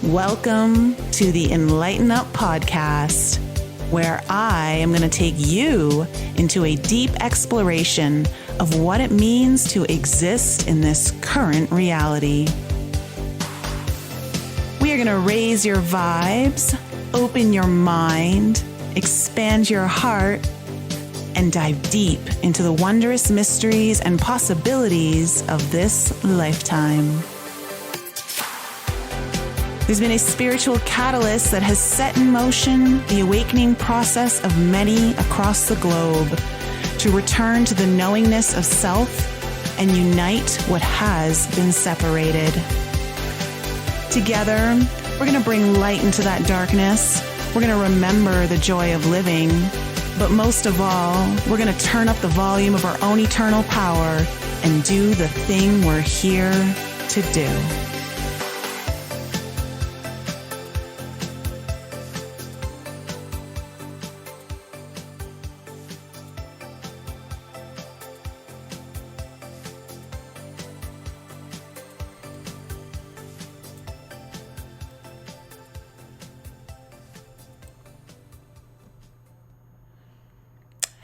Welcome to the Enlighten Up podcast, where I am going to take you into a deep exploration of what it means to exist in this current reality. We are going to raise your vibes, open your mind, expand your heart, and dive deep into the wondrous mysteries and possibilities of this lifetime. There's been a spiritual catalyst that has set in motion the awakening process of many across the globe to return to the knowingness of self and unite what has been separated. Together, we're going to bring light into that darkness. We're going to remember the joy of living. But most of all, we're going to turn up the volume of our own eternal power and do the thing we're here to do.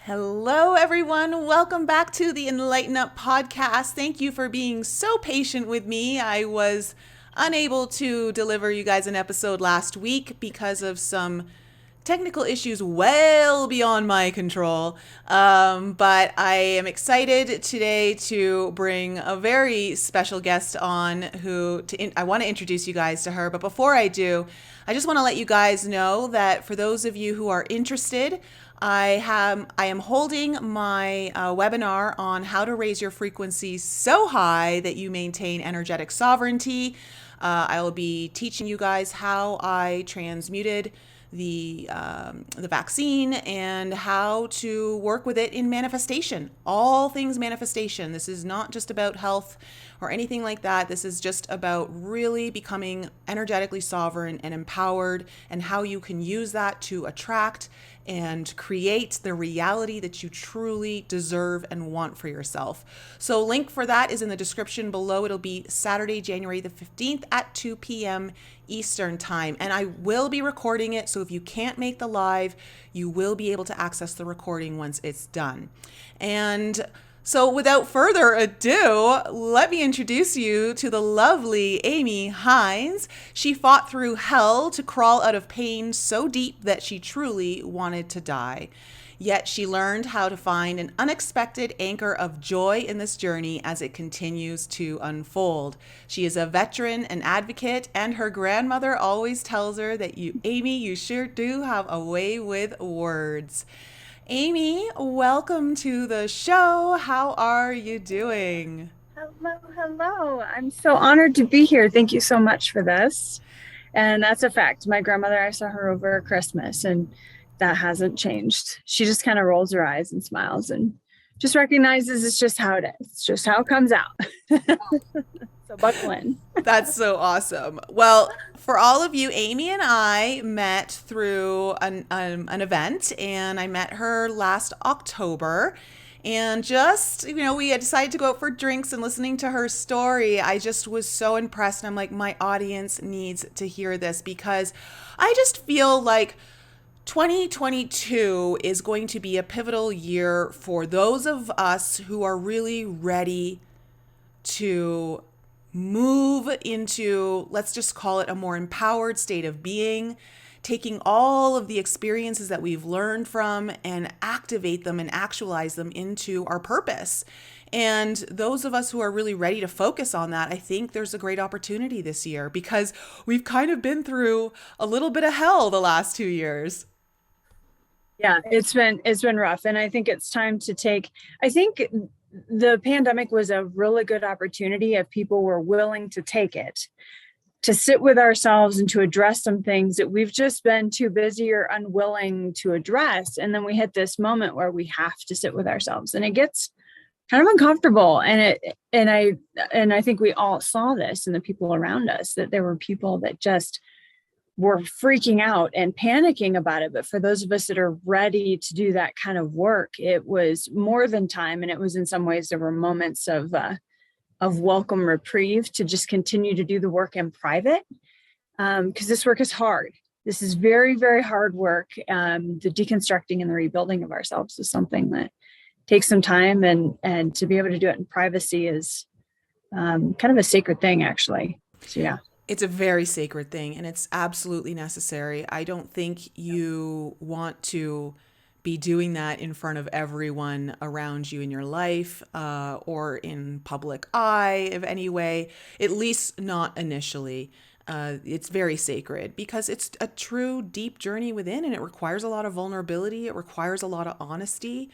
Hello, everyone. Welcome back to the Enlighten Up podcast. Thank you for being so patient with me. I was unable to deliver you guys an episode last week because of some technical issues well beyond my control. But I am excited today to bring a very special guest on I want to introduce you guys to her. But before I do, I just want to let you guys know that for those of you who are interested, I am holding my webinar on how to raise your frequency so high that you maintain energetic sovereignty. I will be teaching you guys how I transmuted the vaccine and how to work with it in manifestation. All things manifestation. This is not just about health or anything like that. This is just about really becoming energetically sovereign and empowered, and how you can use that to attract and create the reality that you truly deserve and want for yourself. So link for that is in the description below. It'll be Saturday, January the 15th at 2 p.m. Eastern time. And I will be recording it. So if you can't make the live, you will be able to access the recording once it's done. And so without further ado, let me introduce you to the lovely Amy Hines. She fought through hell to crawl out of pain so deep that she truly wanted to die. Yet she learned how to find an unexpected anchor of joy in this journey as it continues to unfold. She is a veteran and advocate, and her grandmother always tells her that Amy, you sure do have a way with words. Amy, welcome to the show. How are you doing? Hello. I'm so honored to be here. Thank you so much for this. And that's a fact. My grandmother, I saw her over Christmas, and that hasn't changed. She just kind of rolls her eyes and smiles and just recognizes it's just how it is. It's just how it comes out. So buckle in. That's so awesome. Well, for all of you, Amy and I met through an event, and I met her last October. And just, we had decided to go out for drinks, and listening to her story, I just was so impressed. And I'm like, my audience needs to hear this, because I just feel like 2022 is going to be a pivotal year for those of us who are really ready to move into, let's just call it, a more empowered state of being, taking all of the experiences that we've learned from and activate them and actualize them into our purpose. And those of us who are really ready to focus on that, I think there's a great opportunity this year, because we've kind of been through a little bit of hell the last 2 years. Yeah, it's been rough. And I think it's time to I think the pandemic was a really good opportunity if people were willing to take it, to sit with ourselves and to address some things that we've just been too busy or unwilling to address. And then we hit this moment where we have to sit with ourselves, and it gets kind of uncomfortable. And I think we all saw this in the people around us, that there were people that just were freaking out and panicking about it. But for those of us that are ready to do that kind of work, it was more than time. And it was, in some ways, there were moments of welcome reprieve to just continue to do the work in private. because this work is hard. This is very, very hard work. The deconstructing and the rebuilding of ourselves is something that takes some time, and to be able to do it in privacy is kind of a sacred thing, actually. So yeah. It's a very sacred thing, and it's absolutely necessary. I don't think you want to be doing that in front of everyone around you in your life, or in public eye of any way, at least not initially. It's very sacred because it's a true deep journey within, and it requires a lot of vulnerability. It requires a lot of honesty.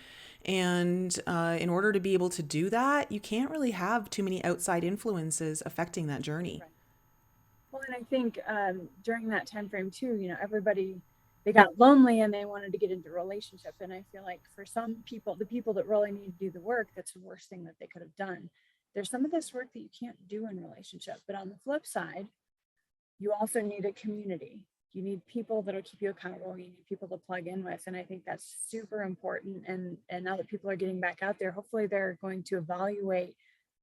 And in order to be able to do that, you can't really have too many outside influences affecting that journey. Well, and I think during that time frame too, everybody, they got lonely and they wanted to get into a relationship. And I feel like for some people, the people that really need to do the work, that's the worst thing that they could have done. There's some of this work that you can't do in relationship. But on the flip side, you also need a community. You need people that'll keep you accountable. You need people to plug in with. And I think that's super important. And now that people are getting back out there, hopefully they're going to evaluate,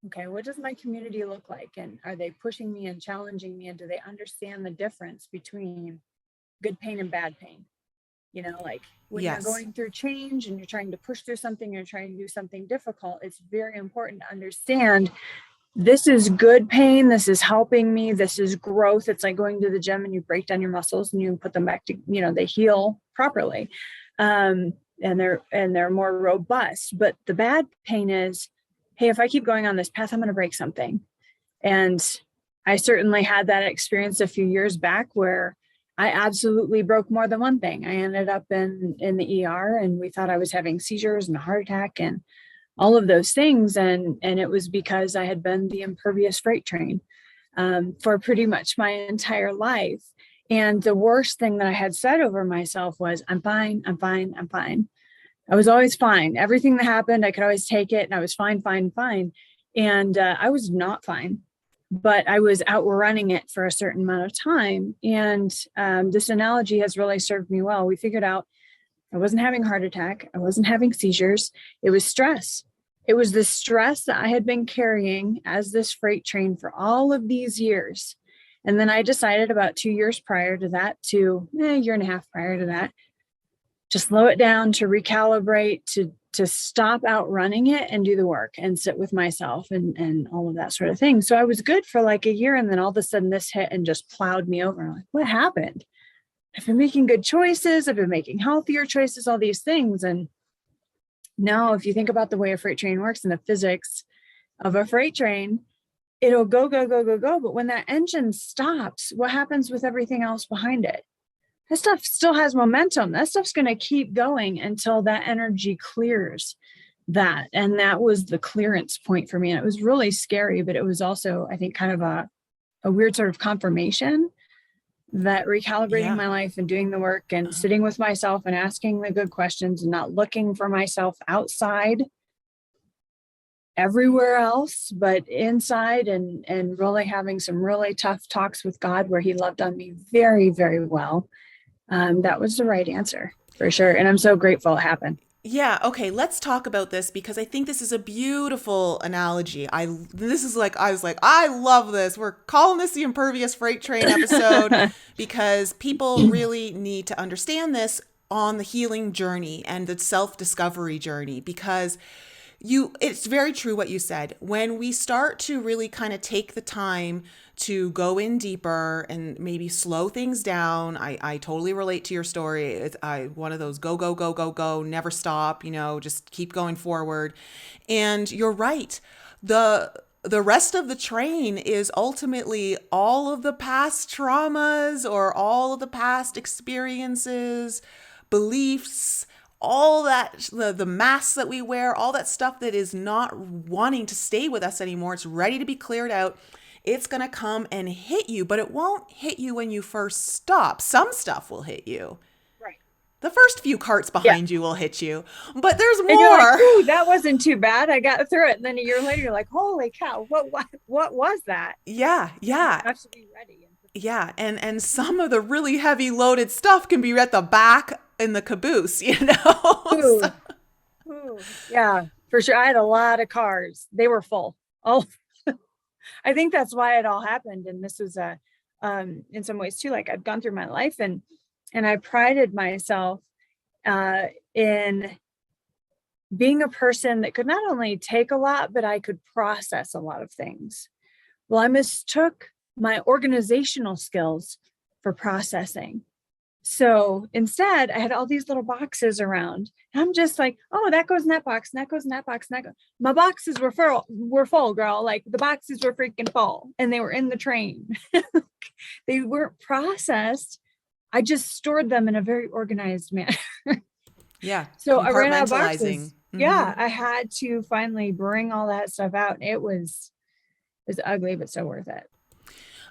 okay, what does my community look like? And are they pushing me and challenging me? And do they understand the difference between good pain and bad pain? Like when Yes. you're going through change and you're trying to push through something, you're trying to do something difficult, it's very important to understand this is good pain. This is helping me. This is growth. It's like going to the gym and you break down your muscles and you put them back to, they heal properly. And they're more robust. But the bad pain is, hey, if I keep going on this path, I'm going to break something. And I certainly had that experience a few years back where I absolutely broke more than one thing. I ended up in the ER, and we thought I was having seizures and a heart attack and all of those things. And it was because I had been the impervious freight train for pretty much my entire life. And the worst thing that I had said over myself was, I'm fine, I'm fine, I'm fine. I was always fine. Everything that happened, I could always take it, and I was fine, fine, fine. And I was not fine, but I was outrunning it for a certain amount of time. And this analogy has really served me well. We figured out I wasn't having a heart attack. I wasn't having seizures. It was stress. It was the stress that I had been carrying as this freight train for all of these years. And then I decided about 2 years prior to that, a year and a half prior to that, to slow it down, to recalibrate, to stop outrunning it and do the work and sit with myself and all of that sort of thing. So I was good for like a year. And then all of a sudden this hit and just plowed me over. I'm like, what happened? I've been making good choices. I've been making healthier choices, all these things. And now if you think about the way a freight train works and the physics of a freight train, it'll go, go, go, go, go. But when that engine stops, what happens with everything else behind it? That stuff still has momentum. That stuff's going to keep going until that energy clears that. And that was the clearance point for me. And it was really scary, but it was also, I think, kind of a weird sort of confirmation that recalibrating my life and doing the work and sitting with myself and asking the good questions and not looking for myself outside everywhere else, but inside, and really having some really tough talks with God where he loved on me very, very well. That was the right answer for sure. And I'm so grateful it happened. Yeah, okay, let's talk about this because I think this is a beautiful analogy. I was like, I love this. We're calling this the Impervious Freight Train episode because people really need to understand this on the healing journey and the self-discovery journey, because it's very true what you said. When we start to really kind of take the time to go in deeper and maybe slow things down, I totally relate to your story. It's one of those go, go, go, go, go, never stop, just keep going forward. And you're right. The rest of the train is ultimately all of the past traumas or all of the past experiences, beliefs, all that, the masks that we wear, all that stuff that is not wanting to stay with us anymore. It's ready to be cleared out. It's going to come and hit you, but it won't hit you when you first stop. Some stuff will hit you. Right. The first few carts behind you will hit you, but there's more. And you're like, ooh, that wasn't too bad. I got through it. And then a year later, you're like, holy cow, what was that? Yeah. You have to be ready. Yeah. And some of the really heavy loaded stuff can be at the back in the caboose, Ooh. Ooh. Yeah, for sure. I had a lot of cars. They were full. Oh, I think that's why it all happened. And this was a in some ways too. Like I've gone through my life and I prided myself in being a person that could not only take a lot, but I could process a lot of things. Well, I mistook my organizational skills for processing. So instead, I had all these little boxes around. And I'm just like, oh, that goes in that box, and that goes in that box, and that goes. My boxes were full, girl. Like the boxes were freaking full, and they were in the train. They weren't processed. I just stored them in a very organized manner. Yeah. So I ran out of Compartmentalizing. boxes. Yeah, I had to finally bring all that stuff out. It was ugly, but so worth it.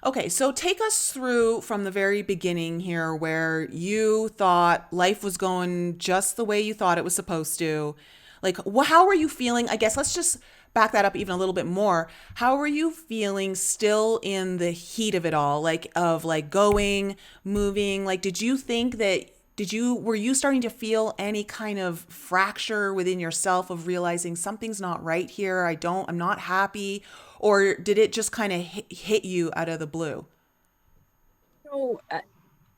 Okay, so take us through from the very beginning here where you thought life was going just the way you thought it was supposed to. Like, how were you feeling? I guess let's just back that up even a little bit more. How were you feeling still in the heat of it all? Like, of like going, moving? Like, did you think that, were you starting to feel any kind of fracture within yourself of realizing something's not right here? I'm not happy? Or did it just kind of hit you out of the blue? So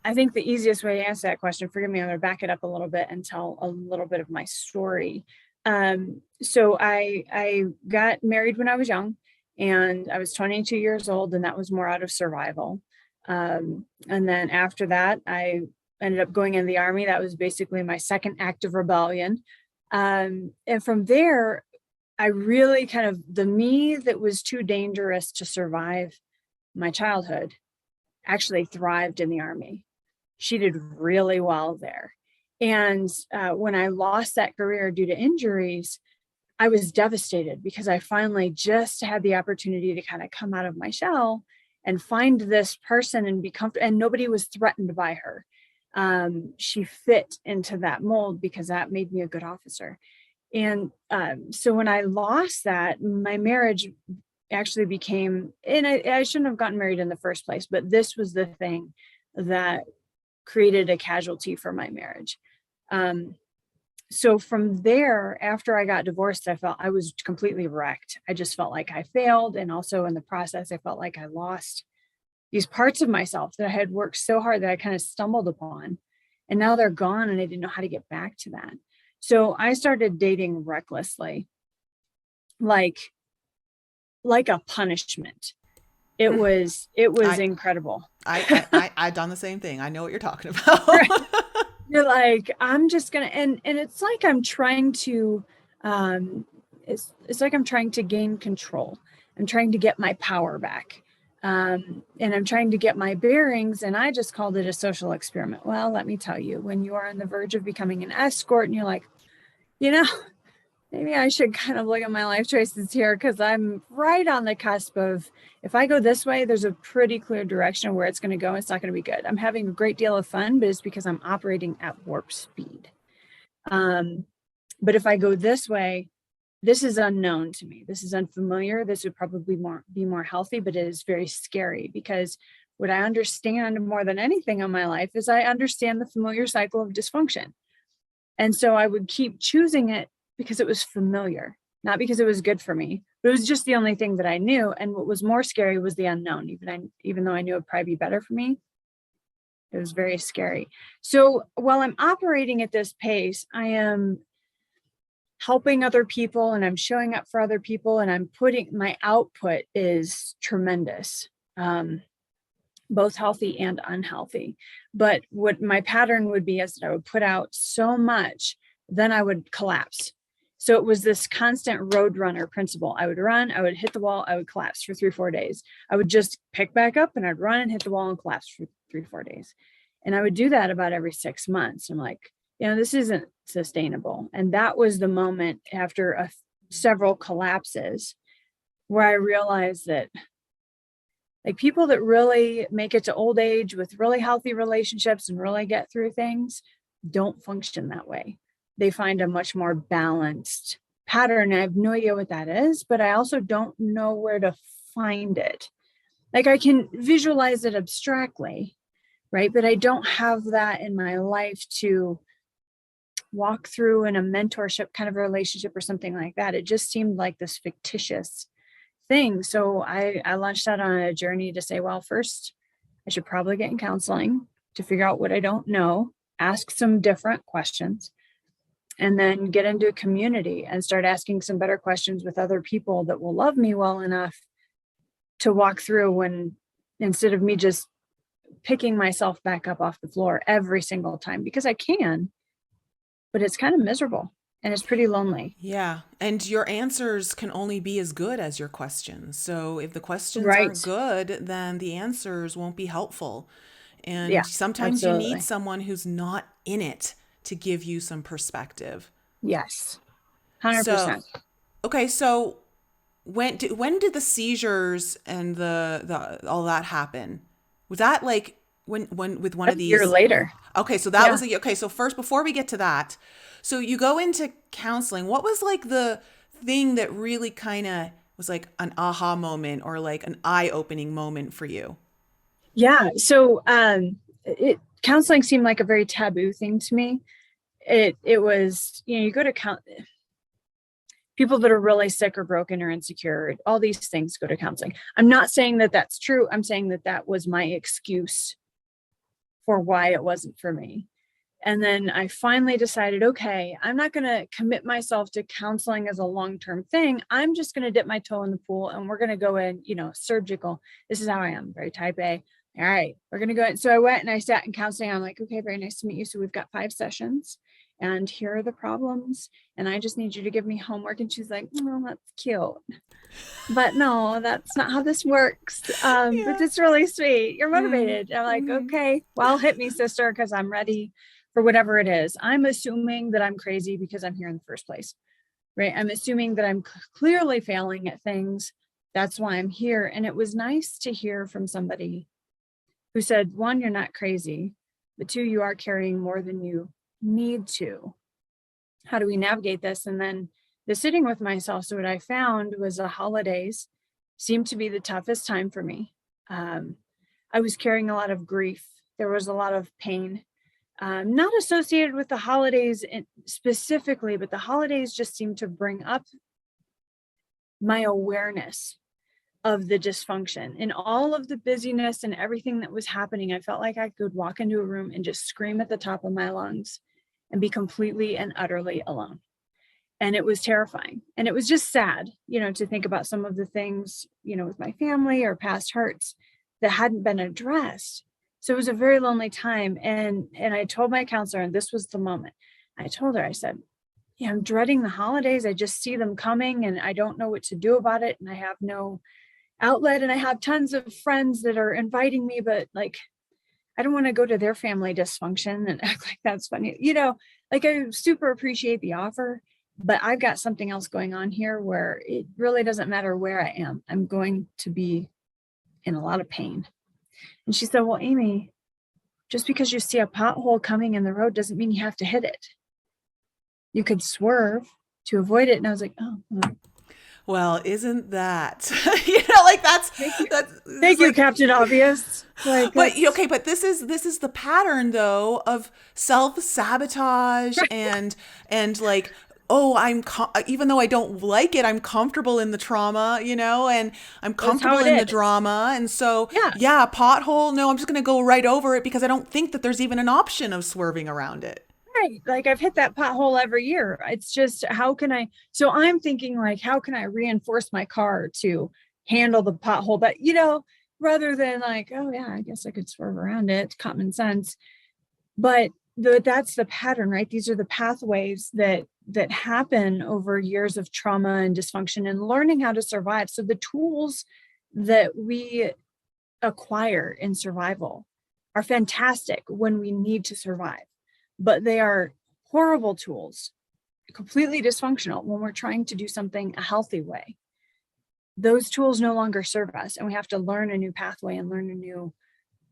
I think the easiest way to answer that question, forgive me, I'm going to back it up a little bit and tell a little bit of my story. So I got married when I was young, and I was 22 years old, and that was more out of survival. And then after that, I ended up going in the army. That was basically my second act of rebellion. And from there, I really kind of, the me that was too dangerous to survive my childhood actually thrived in the army. She did really well there. And when I lost that career due to injuries, I was devastated because I finally just had the opportunity to kind of come out of my shell and find this person and be comfortable. And nobody was threatened by her. She fit into that mold because that made me a good officer. And so when I lost that, my marriage actually became, and I shouldn't have gotten married in the first place, but this was the thing that created a casualty for my marriage. So from there, after I got divorced, I felt I was completely wrecked. I just felt like I failed. And also in the process, I felt like I lost these parts of myself that I had worked so hard that I kind of stumbled upon. And now they're gone and I didn't know how to get back to that. So I started dating recklessly, like a punishment. It was I, incredible. I done the same thing. I know what you're talking about. You're like, I'm just gonna, and it's like I'm trying to, it's like I'm trying to gain control. I'm trying to get my power back. And I'm trying to get my bearings, and I just called it a social experiment. Well, let me tell you, when you are on the verge of becoming an escort and you're like, you know, maybe I should kind of look at my life choices here, because I'm right on the cusp of, if I go this way, there's a pretty clear direction of where it's going to go. It's not going to be good. I'm having a great deal of fun, but it's because I'm operating at warp speed. But if I go this way, this is unknown to me. This is unfamiliar. This would probably be more healthy, but it is very scary, because what I understand more than anything in my life is I understand the familiar cycle of dysfunction. And so I would keep choosing it because it was familiar, not because it was good for me, but it was just the only thing that I knew. And what was more scary was the unknown. Even though I knew it'd probably be better for me, it was very scary. So while I'm operating at this pace, I am helping other people and I'm showing up for other people, and I'm putting, my output is tremendous. Both healthy and unhealthy. But what my pattern would be is that I would put out so much, then I would collapse. So it was this constant roadrunner principle. I would run, I would hit the wall, I would collapse for 3-4 days. I would just pick back up and I'd run and hit the wall and collapse for 3-4 days. And I would do that about every 6 months. I'm like, this isn't sustainable. And that was the moment after several collapses where I realized that, like, people that really make it to old age with really healthy relationships and really get through things don't function that way. They find a much more balanced pattern. I have no idea what that is, but I also don't know where to find it. Like, I can visualize it abstractly, right? But I don't have that in my life to walk through in a mentorship kind of relationship or something like that. It just seemed like this fictitious thing. So I launched out on a journey to say, well, first I should probably get in counseling to figure out what I don't know, ask some different questions, and then get into a community and start asking some better questions with other people that will love me well enough to walk through, when instead of me just picking myself back up off the floor every single time, because I can, but it's kind of miserable and it's pretty lonely. Yeah. And your answers can only be as good as your questions. So if the questions Right. aren't good, then the answers won't be helpful. And Yeah, sometimes you need absolutely. someone who's not in it to give you some perspective. Yes. So, 100%. okay, so when did the seizures and the all that happen? Was that like when with one A of year these? later. Okay, so that Yeah. was okay. So first, before we get to that, so you go into counseling. What was like the thing that really kind of was like an aha moment or like an eye-opening moment for you? Yeah. So counseling seemed like a very taboo thing to me. It was, you go to people that are really sick or broken or insecure, all these things go to counseling. I'm not saying that that's true. I'm saying that that was my excuse for why it wasn't for me. And then I finally decided, okay, I'm not going to commit myself to counseling as a long-term thing. I'm just going to dip my toe in the pool and we're going to go in, surgical. This is how I am, very type A. All right, we're going to go in. So I went and I sat in counseling. I'm like, okay, very nice to meet you. So we've got 5 sessions and here are the problems. And I just need you to give me homework. And she's like, oh, that's cute. But no, that's not how this works. But Yeah. it's really sweet. You're Mm-hmm. motivated. I'm like, Mm-hmm. okay, well, hit me, sister, because I'm ready for whatever it is. I'm assuming that I'm crazy because I'm here in the first place, right? I'm assuming that I'm clearly failing at things. That's why I'm here. And it was nice to hear from somebody who said, 1, you're not crazy, but 2, you are carrying more than you need to. How do we navigate this? And then the sitting with myself. So what I found was the holidays seemed to be the toughest time for me. I was carrying a lot of grief. There was a lot of pain, not associated with the holidays specifically, but the holidays just seemed to bring up my awareness of the dysfunction and all of the busyness and everything that was happening. I felt like I could walk into a room and just scream at the top of my lungs and be completely and utterly alone. And it was terrifying. And it was just sad, to think about some of the things, with my family or past hurts that hadn't been addressed. So it was a very lonely time. And I told my counselor, and this was the moment, I told her, I said, yeah, I'm dreading the holidays. I just see them coming and I don't know what to do about it. And I have no outlet. And I have tons of friends that are inviting me, but like, I don't want to go to their family dysfunction and act like that's funny. Like I super appreciate the offer, but I've got something else going on here where it really doesn't matter where I am. I'm going to be in a lot of pain. And she said, well, Amy, just because you see a pothole coming in the road doesn't mean you have to hit it. You could swerve to avoid it. And I was like, oh, well. Well, isn't that like Thank that's you, like Captain Obvious. Like but that's okay, but this is the pattern though of self-sabotage right. and like oh, even though I don't like it, I'm comfortable in the trauma, and I'm That's how comfortable it in the is. drama. And so, Yeah. yeah, pothole, no, I'm just going to go right over it because I don't think that there's even an option of swerving around it. Right. Like I've hit that pothole every year. It's just so I'm thinking like, how can I reinforce my car to handle the pothole? But, rather than like, oh yeah, I guess I could swerve around it, common sense. But that's the pattern, right? These are the pathways that happen over years of trauma and dysfunction and learning how to survive. So the tools that we acquire in survival are fantastic when we need to survive, but they are horrible tools, completely dysfunctional when we're trying to do something a healthy way. Those tools no longer serve us, and we have to learn a new pathway and learn a new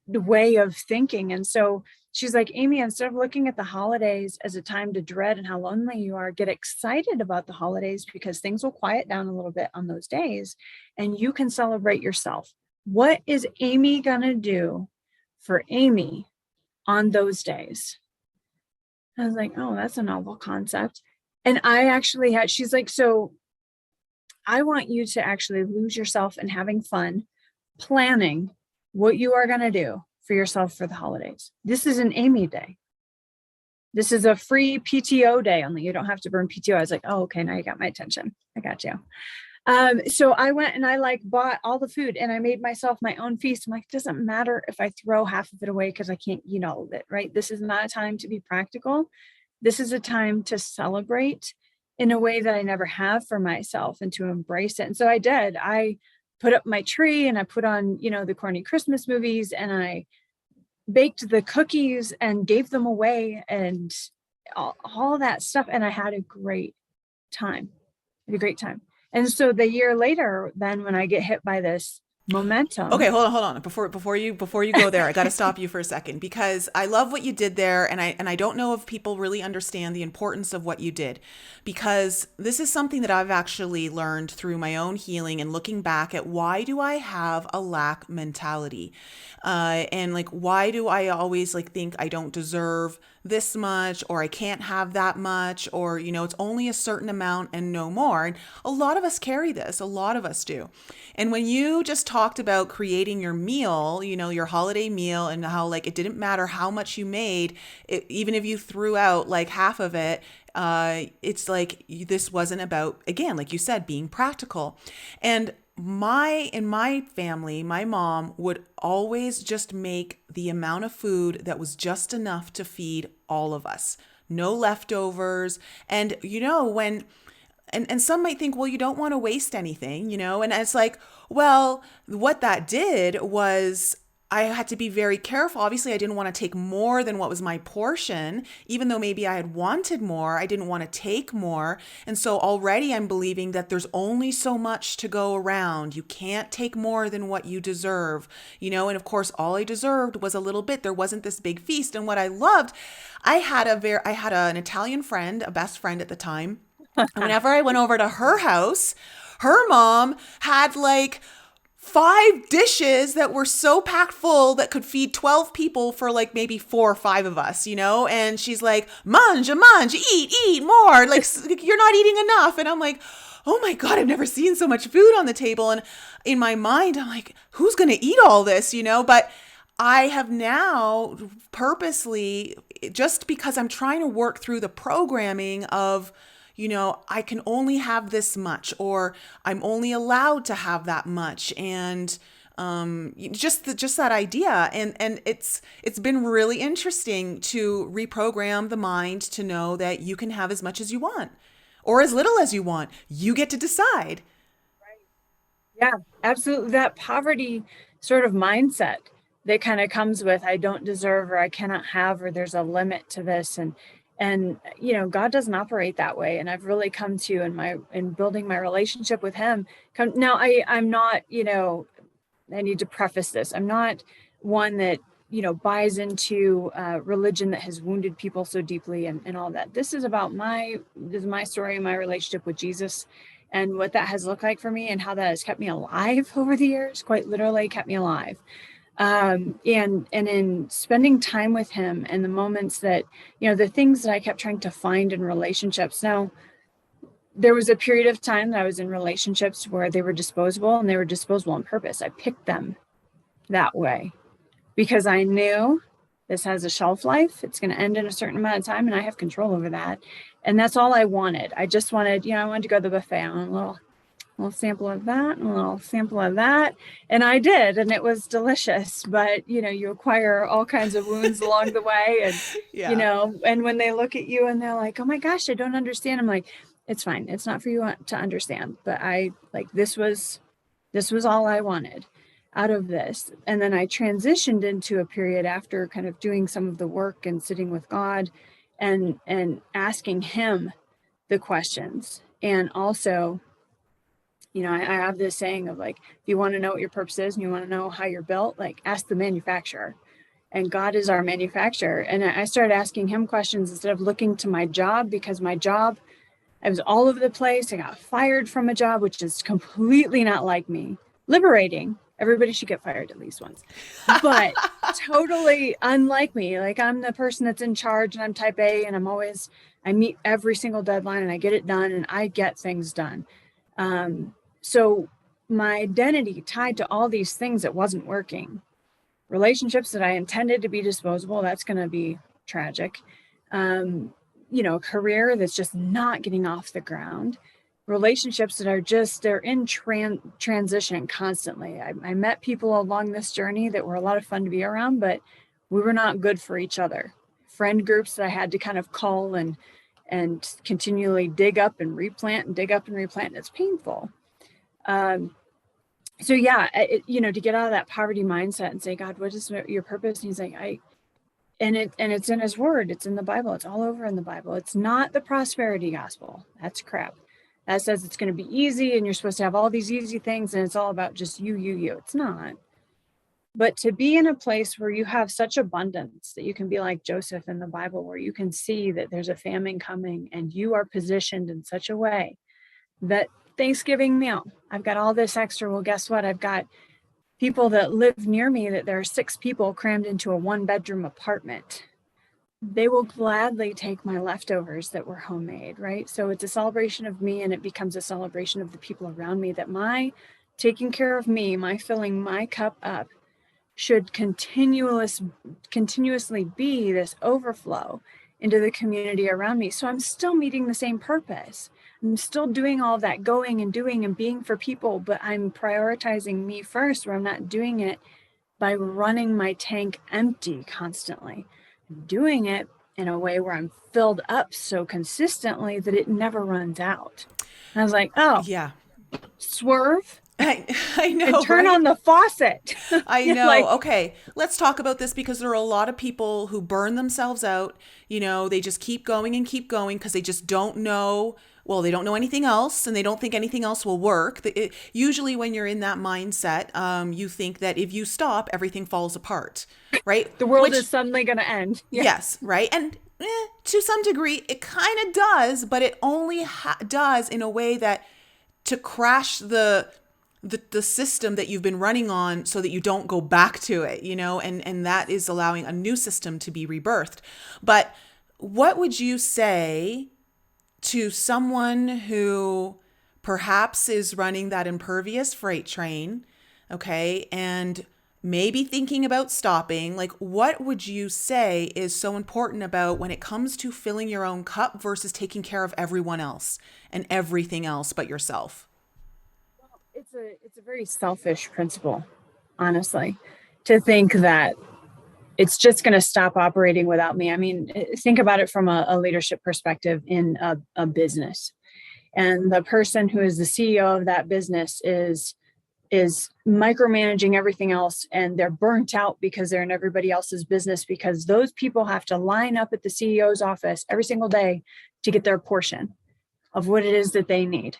way of thinking. And so she's like, Amy, instead of looking at the holidays as a time to dread and how lonely you are, get excited about the holidays because things will quiet down a little bit on those days and you can celebrate yourself. What is Amy going to do for Amy on those days? I was like, oh, that's a novel concept. And I actually she's like, so I want you to actually lose yourself in having fun, planning what you are going to do for yourself for the holidays. This is an Amy day. This is a free PTO day, only you don't have to burn PTO. I was like, oh, okay, now you got my attention. I got you. So I went and I like bought all the food and I made myself my own feast. I'm like, it doesn't matter if I throw half of it away because I can't eat all of it, right? This is not a time to be practical. This is a time to celebrate in a way that I never have for myself and to embrace it. And so I did. I put up my tree and I put on, the corny Christmas movies, and I baked the cookies and gave them away and all that stuff. And I had a great time. And so the year later, then when I get hit by this momentum. Okay, hold on. Before you go there, I got to stop you for a second, because I love what you did there, and I don't know if people really understand the importance of what you did, because this is something that I've actually learned through my own healing and looking back at why do I have a lack mentality, and like why do I always like think I don't deserve this much, or I can't have that much, or it's only a certain amount and no more. And a lot of us carry this, a lot of us do. And when you just talked about creating your meal, your holiday meal, and how like it didn't matter how much you made, even if you threw out like half of it, it's like this wasn't about, again, like you said, being practical. And in my family, my mom would always just make the amount of food that was just enough to feed all of us. No leftovers. And and some might think, well, you don't want to waste anything, and it's like, well, what that did was I had to be very careful. Obviously, I didn't want to take more than what was my portion, even though maybe I had wanted more. I didn't want to take more. And so already I'm believing that there's only so much to go around. You can't take more than what you deserve, and of course, all I deserved was a little bit. There wasn't this big feast. And what I loved, I had an Italian friend, a best friend at the time. Whenever I went over to her house, her mom had like 5 dishes that were so packed full that could feed 12 people for like maybe 4 or 5 of us, and she's like, mange, eat more. Like, you're not eating enough. And I'm like, oh my God, I've never seen so much food on the table. And in my mind, I'm like, who's going to eat all this, But I have now purposely, just because I'm trying to work through the programming of, I can only have this much, or I'm only allowed to have that much. And just that idea. And it's been really interesting to reprogram the mind to know that you can have as much as you want or as little as you want. You get to decide. Right. Yeah, absolutely. That poverty sort of mindset that kind of comes with, I don't deserve, or I cannot have, or there's a limit to this. And God doesn't operate that way. And I've really come to in building my relationship with him. Now I'm not, I need to preface this. I'm not one that, buys into religion that has wounded people so deeply and all that. This is my story, my relationship with Jesus, and what that has looked like for me, and how that has kept me alive over the years, quite literally kept me alive. And in spending time with him, and the moments that, the things that I kept trying to find in relationships. Now, there was a period of time that I was in relationships where they were disposable, and they were disposable on purpose. I picked them that way because I knew this has a shelf life. It's going to end in a certain amount of time, and I have control over that. And that's all I wanted. I just wanted, I wanted to go to the buffet. I wanted a little sample of that and a little sample of that. And I did, and it was delicious. But, you acquire all kinds of wounds along the way. And, Yeah. And when they look at you and they're like, oh my gosh, I don't understand. I'm like, it's fine. It's not for you to understand. But this was all I wanted out of this. And then I transitioned into a period after kind of doing some of the work and sitting with God and asking him the questions. And also, I have this saying of like, if you want to know what your purpose is and you want to know how you're built, like ask the manufacturer. And God is our manufacturer. And I started asking him questions instead of looking to my job, because my job, I was all over the place. I got fired from a job, which is completely not like me. Liberating. Everybody should get fired at least once. But totally unlike me. Like, I'm the person that's in charge, and I'm type A, and I meet every single deadline, and I get it done, and I get things done. So my identity tied to all these things that wasn't working. Relationships that I intended to be disposable, that's going to be tragic. Career that's just not getting off the ground. Relationships that are just, they're in transition constantly. I met people along this journey that were a lot of fun to be around, but we were not good for each other. Friend groups that I had to kind of call and continually dig up and replant and dig up and replant. It's painful. So yeah, to get out of that poverty mindset and say, God, what is your purpose? And he's like, and it's in his word. It's in the Bible. It's all over in the Bible. It's not the prosperity gospel. That's crap. That says it's going to be easy and you're supposed to have all these easy things and it's all about just you. It's not. But to be in a place where you have such abundance that you can be like Joseph in the Bible, where you can see that there's a famine coming and you are positioned in such a way that Thanksgiving meal, I've got all this extra. Well, guess what? I've got people that live near me that there are 6 people crammed into a 1-bedroom apartment. They will gladly take my leftovers that were homemade, right? So it's a celebration of me, and it becomes a celebration of the people around me, that my taking care of me, my filling my cup up should continuously be this overflow into the community around me. So I'm still meeting the same purpose. I'm still doing all that going and doing and being for people, but I'm prioritizing me first, where I'm not doing it by running my tank empty constantly. I'm doing it in a way where I'm filled up so consistently that it never runs out. And I was like, oh, Yeah. Swerve. I know. And turn on the faucet. I know. Okay. Let's talk about this, because there are a lot of people who burn themselves out. They just keep going because they just don't know. Well, they don't know anything else, and they don't think anything else will work. Usually when you're in that mindset, you think that if you stop, everything falls apart, right? The world is suddenly going to end. Yeah. Yes, right? And to some degree, it kind of does, but it only does in a way that to crash the system that you've been running on so that you don't go back to it, and that is allowing a new system to be rebirthed. But what would you say to someone who perhaps is running that impervious freight train, okay, and maybe thinking about stopping? Like, what would you say is so important about when it comes to filling your own cup versus taking care of everyone else and everything else but yourself? Well, it's a very selfish principle, honestly, to think that it's just going to stop operating without me. I mean, think about it from a leadership perspective in a business. And the person who is the CEO of that business is micromanaging everything else, and they're burnt out because they're in everybody else's business, because those people have to line up at the CEO's office every single day to get their portion of what it is that they need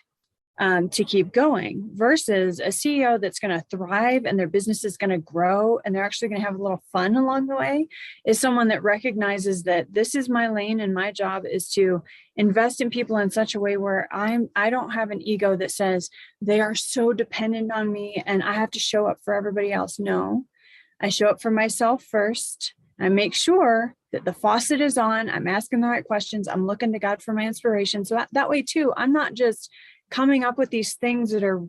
to keep going, versus a CEO that's going to thrive and their business is going to grow and they're actually going to have a little fun along the way, is someone that recognizes that this is my lane and my job is to invest in people in such a way where I don't have an ego that says they are so dependent on me and I have to show up for everybody else. No, I show up for myself first. I make sure that the faucet is on. I'm asking the right questions. I'm looking to God for my inspiration. So that way too, I'm not just coming up with these things that are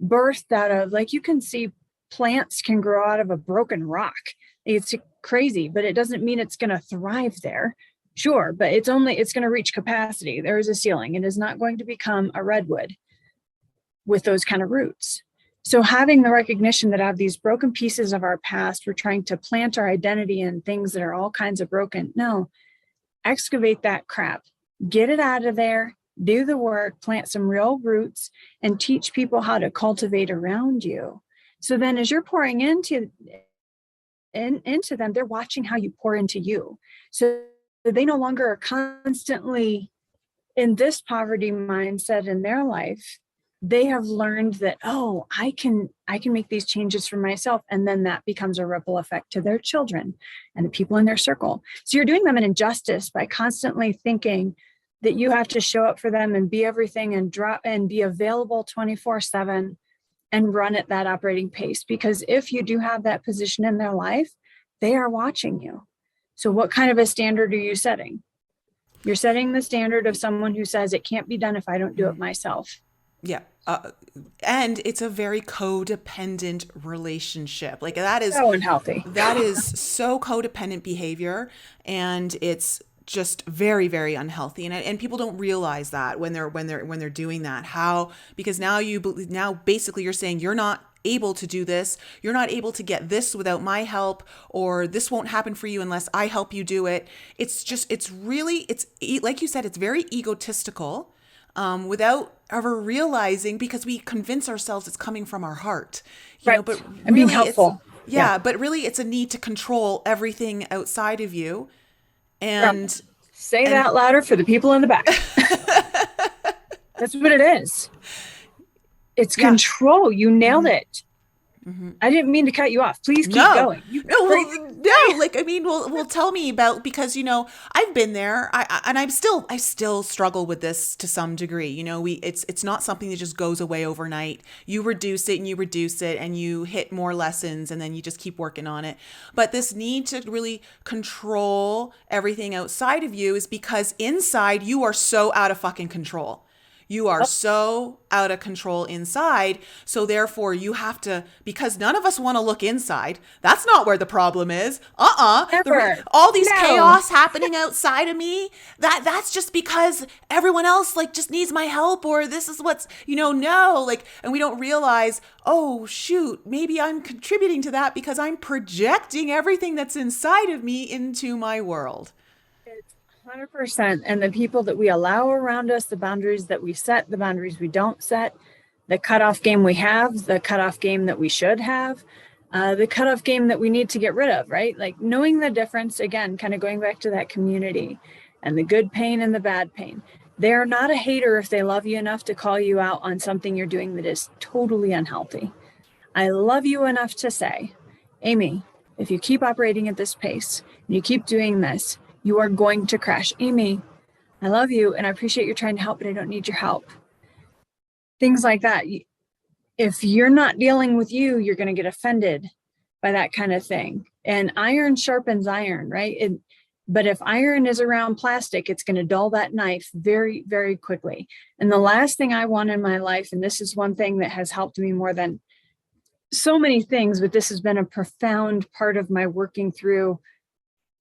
birthed out of, like, you can see plants can grow out of a broken rock. It's crazy, but it doesn't mean it's going to thrive there. Sure, but it's going to reach capacity. There is a ceiling. It is not going to become a redwood with those kind of roots. So having the recognition that out of these broken pieces of our past, we're trying to plant our identity in things that are all kinds of broken. No, excavate that crap, get it out of there, do the work, plant some real roots, and teach people how to cultivate around you. So then as you're pouring into them, they're watching how you pour into you. So they no longer are constantly in this poverty mindset in their life. They have learned that, oh, I can make these changes for myself. And then that becomes a ripple effect to their children and the people in their circle. So you're doing them an injustice by constantly thinking that you have to show up for them and be everything and drop and be available 24/7 and run at that operating pace. Because if you do have that position in their life, they are watching you. So what kind of a standard are you setting? You're setting the standard of someone who says it can't be done if I don't do it myself. Yeah. and it's a very codependent relationship. Like So unhealthy. that is so codependent behavior, and it's just very, very unhealthy. And people don't realize that when they're doing that, how, because now basically you're saying you're not able to do this, you're not able to get this without my help, or this won't happen for you unless I help you do it. It's really, like you said, it's very egotistical, without ever realizing, because we convince ourselves it's coming from our heart, Right. but And being really helpful. but really it's a need to control everything outside of you. Yeah. And Say that louder for the people in the back. That's what it is. It's yeah. control. You nailed it. I didn't mean to cut you off. Please keep going. Like, I mean, well, tell me about, because, I've been there. I still struggle with this to some degree. It's not something that just goes away overnight. You reduce it and you reduce it and you hit more lessons and then you just keep working on it. But this need to really control everything outside of you is because inside you are so out of fucking control. You are so out of control inside. So therefore you have to, because none of us want to look inside. That's not where the problem is. Never. All these No. chaos happening outside of me, that's just because everyone else like just needs my help, or this is what's, no, like, and we don't realize, oh shoot, maybe I'm contributing to that because I'm projecting everything that's inside of me into my world. 100%. And the people that we allow around us, the boundaries that we set, the boundaries we don't set, the cutoff game we have, the cutoff game that we should have, the cutoff game that we need to get rid of, right? Like knowing the difference, again, kind of going back to that community and the good pain and the bad pain. They're not a hater if they love you enough to call you out on something you're doing that is totally unhealthy. I love you enough to say, Amy, if you keep operating at this pace, and you keep doing this, you are going to crash. Amy, I love you and I appreciate you're trying to help, but I don't need your help. Things like that. If you're not dealing with you, you're going to get offended by that kind of thing. And iron sharpens iron, right? But if iron is around plastic, it's going to dull that knife very, very quickly. And the last thing I want in my life, and this is one thing that has helped me more than so many things, but this has been a profound part of my working through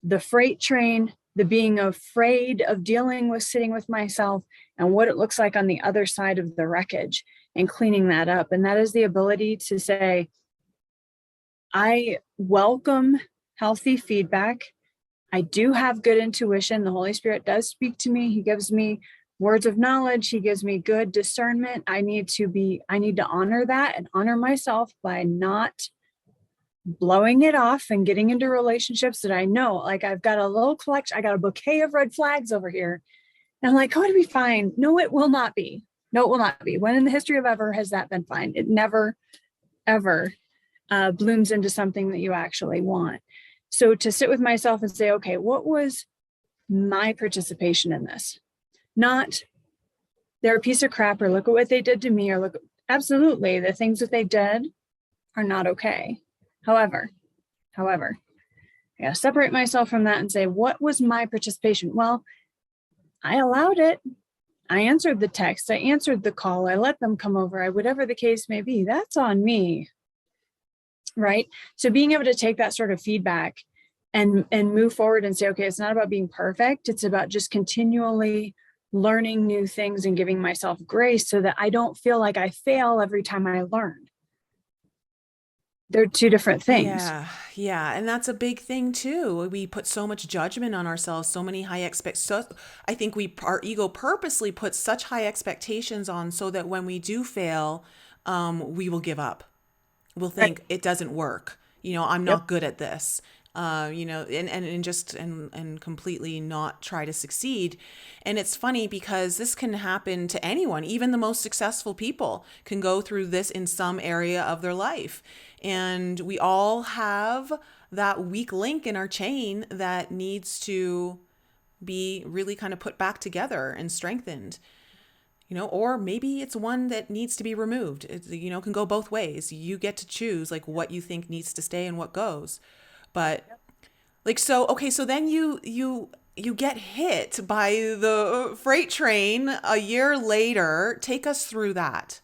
the freight train, the being afraid of dealing with sitting with myself and what it looks like on the other side of the wreckage and cleaning that up. And that is the ability to say, I welcome healthy feedback. I do have good intuition. The Holy Spirit does speak to me. He gives me words of knowledge. He gives me good discernment. I need to honor that and honor myself by not blowing it off and getting into relationships that I know, like I've got a little collection, I got a bouquet of red flags over here. And I'm like, oh, it'll be fine. No, it will not be. No, it will not be. When in the history of ever has that been fine? It never, ever blooms into something that you actually want. So to sit with myself and say, okay, what was my participation in this? Not they're a piece of crap, or look at what they did to me, or look, absolutely, the things that they did are not okay. However, I gotta separate myself from that and say, what was my participation? Well, I allowed it. I answered the text. I answered the call. I let them come over. Whatever the case may be, that's on me, right? So being able to take that sort of feedback and move forward and say, okay, it's not about being perfect. It's about just continually learning new things and giving myself grace so that I don't feel like I fail every time I learn. They're two different things. Yeah. And that's a big thing too. We put so much judgment on ourselves, so many high expectations. So I think our ego purposely puts such high expectations on so that when we do fail, we will give up. We'll think it doesn't work. I'm not good at this. And completely not try to succeed. And it's funny because this can happen to anyone. Even the most successful people can go through this in some area of their life. And we all have that weak link in our chain that needs to be really kind of put back together and strengthened. Or maybe it's one that needs to be removed. It, can go both ways. You get to choose like what you think needs to stay and what goes. But like, so then you get hit by the freight train a year later. Take us through that.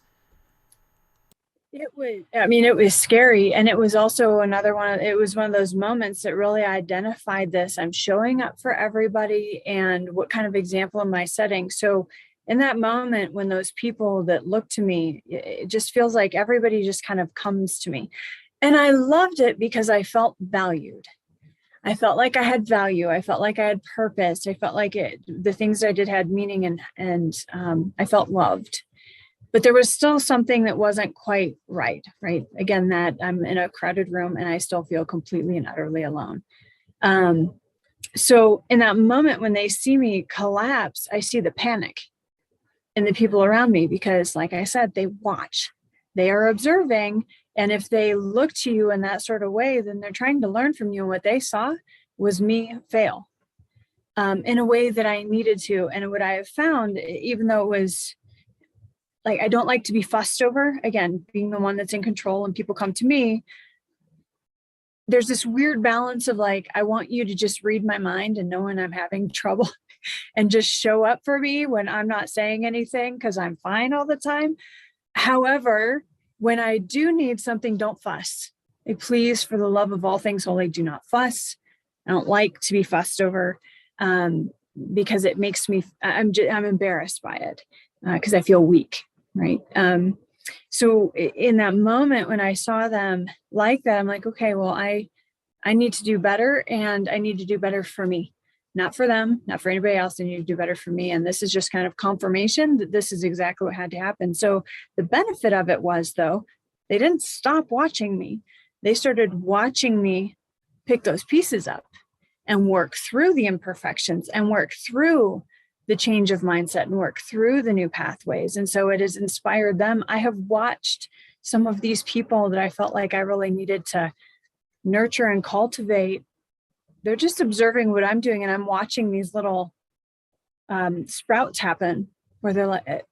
It was scary. And it was also it was one of those moments that really identified this. I'm showing up for everybody, and what kind of example am I setting? So in that moment, when those people that look to me, it just feels like everybody just kind of comes to me. And I loved it because I felt valued. I felt like I had value. I felt like I had purpose. I felt like the things I did had meaning, and I felt loved. But there was still something that wasn't quite right. Again, that I'm in a crowded room and I still feel completely and utterly alone. So in that moment, when they see me collapse, I see the panic in the people around me, because like I said, they watch, they are observing. And if they look to you in that sort of way, then they're trying to learn from you. And what they saw was me fail in a way that I needed to. And what I have found, even though it was like, I don't like to be fussed over, again, being the one that's in control and people come to me, there's this weird balance of like, I want you to just read my mind and know when I'm having trouble and just show up for me when I'm not saying anything because I'm fine all the time. However, when I do need something, don't fuss. Like, please, for the love of all things holy, do not fuss. I don't like to be fussed over because it makes me, I'm embarrassed by it because I feel weak. Right. So in that moment, when I saw them like that, I'm like, okay, well, I need to do better, and I need to do better for me, not for them, not for anybody else. I need to do better for me. And this is just kind of confirmation that this is exactly what had to happen. So the benefit of it was, though, they didn't stop watching me. They started watching me pick those pieces up and work through the imperfections and work through the change of mindset and work through the new pathways. And so it has inspired them. I have watched some of these people that I felt like I really needed to nurture and cultivate. They're just observing what I'm doing, and I'm watching these little sprouts happen where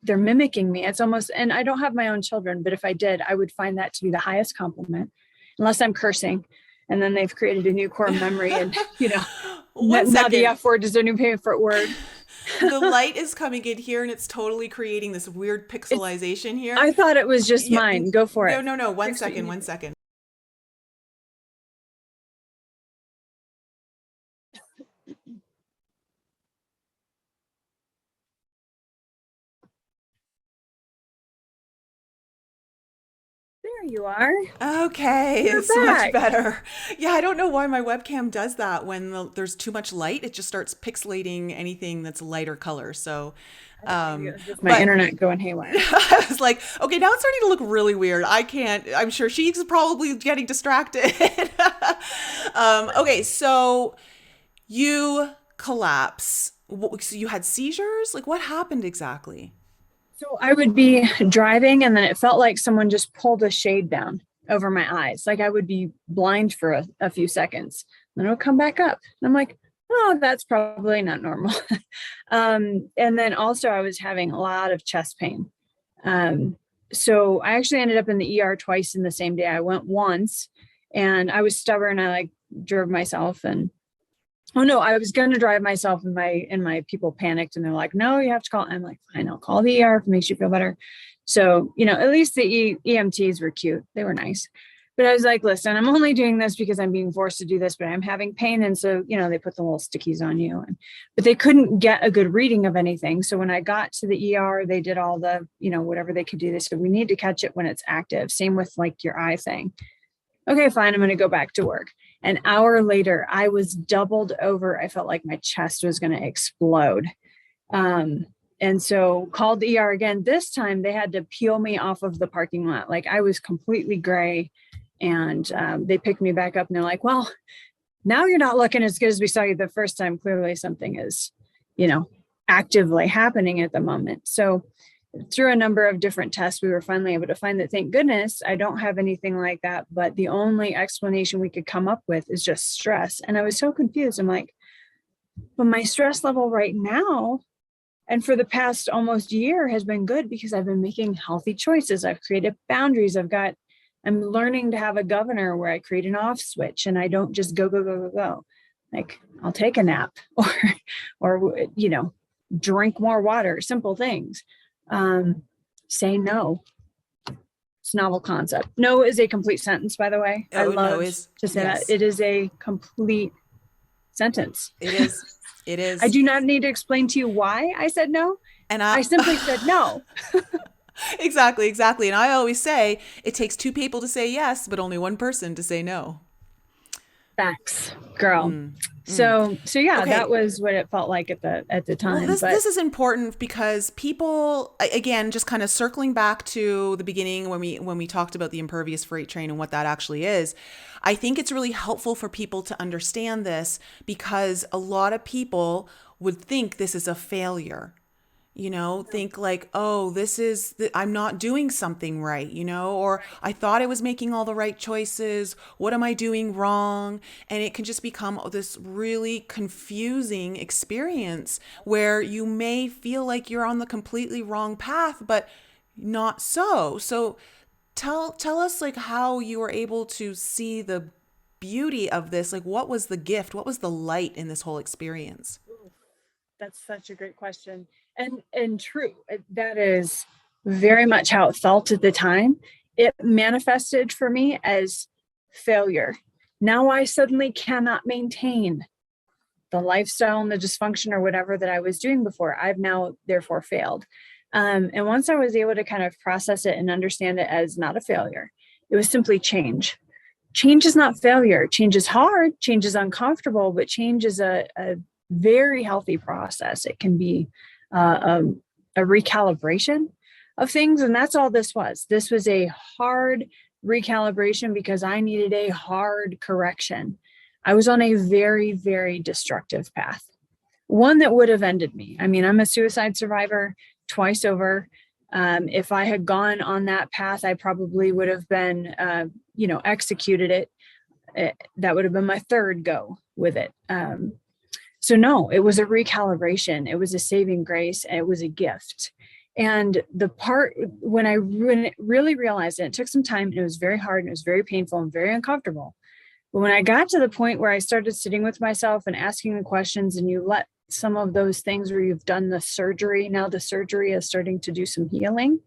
they're mimicking me. It's almost, and I don't have my own children, but if I did, I would find that to be the highest compliment, unless I'm cursing. And then they've created a new core memory, and now the F word is their new favorite word. The light is coming in here, and it's totally creating this weird pixelization here. I thought it was just mine. Go for it. No. One second. There you are. Okay, it's much better. Yeah, I don't know why my webcam does that when there's too much light. It just starts pixelating anything that's lighter color. So my internet going haywire. I was like, okay, now it's starting to look really weird. I'm sure she's probably getting distracted. Okay, so you collapse. So you had seizures? Like, what happened exactly? So I would be driving, and then it felt like someone just pulled a shade down over my eyes. Like I would be blind for a few seconds, then it'll come back up. And I'm like, oh, that's probably not normal. And then also I was having a lot of chest pain. So I actually ended up in the ER twice in the same day. I went once, and I was stubborn. I drove myself, and oh no, I was going to drive myself, and my people panicked, and they're like, no, you have to call. I'm like, fine, I'll call the ER if it makes you feel better. So, at least the EMTs were cute. They were nice. But I was like, listen, I'm only doing this because I'm being forced to do this, but I'm having pain. And so, they put the little stickies on you, but they couldn't get a good reading of anything. So when I got to the ER, they did all the, whatever they could do. They said, we need to catch it when it's active. Same with your eye thing. Okay, fine. I'm going to go back to work. An hour later, I was doubled over. I felt like my chest was going to explode. And so called the ER again. This time they had to peel me off of the parking lot. Like I was completely gray, and they picked me back up, and they're like, well, now you're not looking as good as we saw you the first time. Clearly something is, actively happening at the moment. So through a number of different tests, we were finally able to find that, thank goodness, I don't have anything like that. But the only explanation we could come up with is just stress. And I was so confused. I'm like, but my stress level right now and for the past almost year has been good because I've been making healthy choices. I've created boundaries. I'm learning to have a governor where I create an off switch and I don't just go. Like I'll take a nap or drink more water, simple things. Say no. It's a novel concept. No is a complete sentence, by the way. I Oh, no love is, to say yes, that. It is a complete sentence. it is. It I is. do not need to explain to you why I said no. And I simply said no. exactly, exactly. And I always say it takes two people to say yes, but only one person to say no. Facts, girl. Mm, mm. So yeah, that Okay. was what it felt like at the Well, time. this But is important because people, again, just kind of circling back to the beginning when we talked about the impervious freight train and what that actually is. I think it's really helpful for people to understand this because a lot of people would think this is a failure. Think like, oh, I'm not doing something right, or I thought I was making all the right choices. What am I doing wrong? And it can just become this really confusing experience where you may feel like you're on the completely wrong path, but not so. So tell us like how you were able to see the beauty of this. Like, what was the gift? What was the light in this whole experience? that's such a great question. And true, that is very much how it felt at the time. It manifested for me as failure. Now I suddenly cannot maintain the lifestyle and the dysfunction or whatever that I was doing before. I've now therefore failed. And once I was able to kind of process it and understand it as not a failure, it was simply change. Change is not failure. Change is hard, change is uncomfortable, but change is a very healthy process. It can be a recalibration of things. And that's all this was. This was a hard recalibration because I needed a hard correction. I was on a very, very destructive path, one that would have ended me. I mean, I'm a suicide survivor twice over. If I had gone on that path, I probably would have been, executed it. That would have been my third go with it. So no, it was a recalibration. It was a saving grace. And it was a gift. And the part when I really realized it took some time and it was very hard and it was very painful and very uncomfortable. But when I got to the point where I started sitting with myself and asking the questions and you let some of those things where you've done the surgery, now the surgery is starting to do some healing,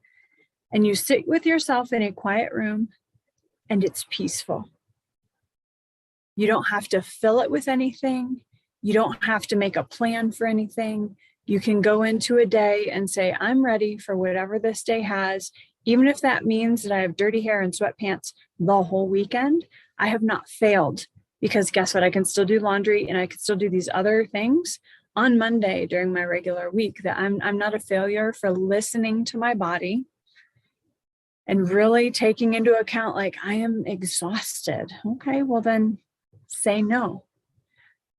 and you sit with yourself in a quiet room and it's peaceful. You don't have to fill it with anything. You don't have to make a plan for anything. You can go into a day and say, I'm ready for whatever this day has. Even if that means that I have dirty hair and sweatpants the whole weekend, I have not failed because guess what? I can still do laundry and I can still do these other things on Monday during my regular week. That I'm not a failure for listening to my body and really taking into account, like, I am exhausted. Okay, well then say no.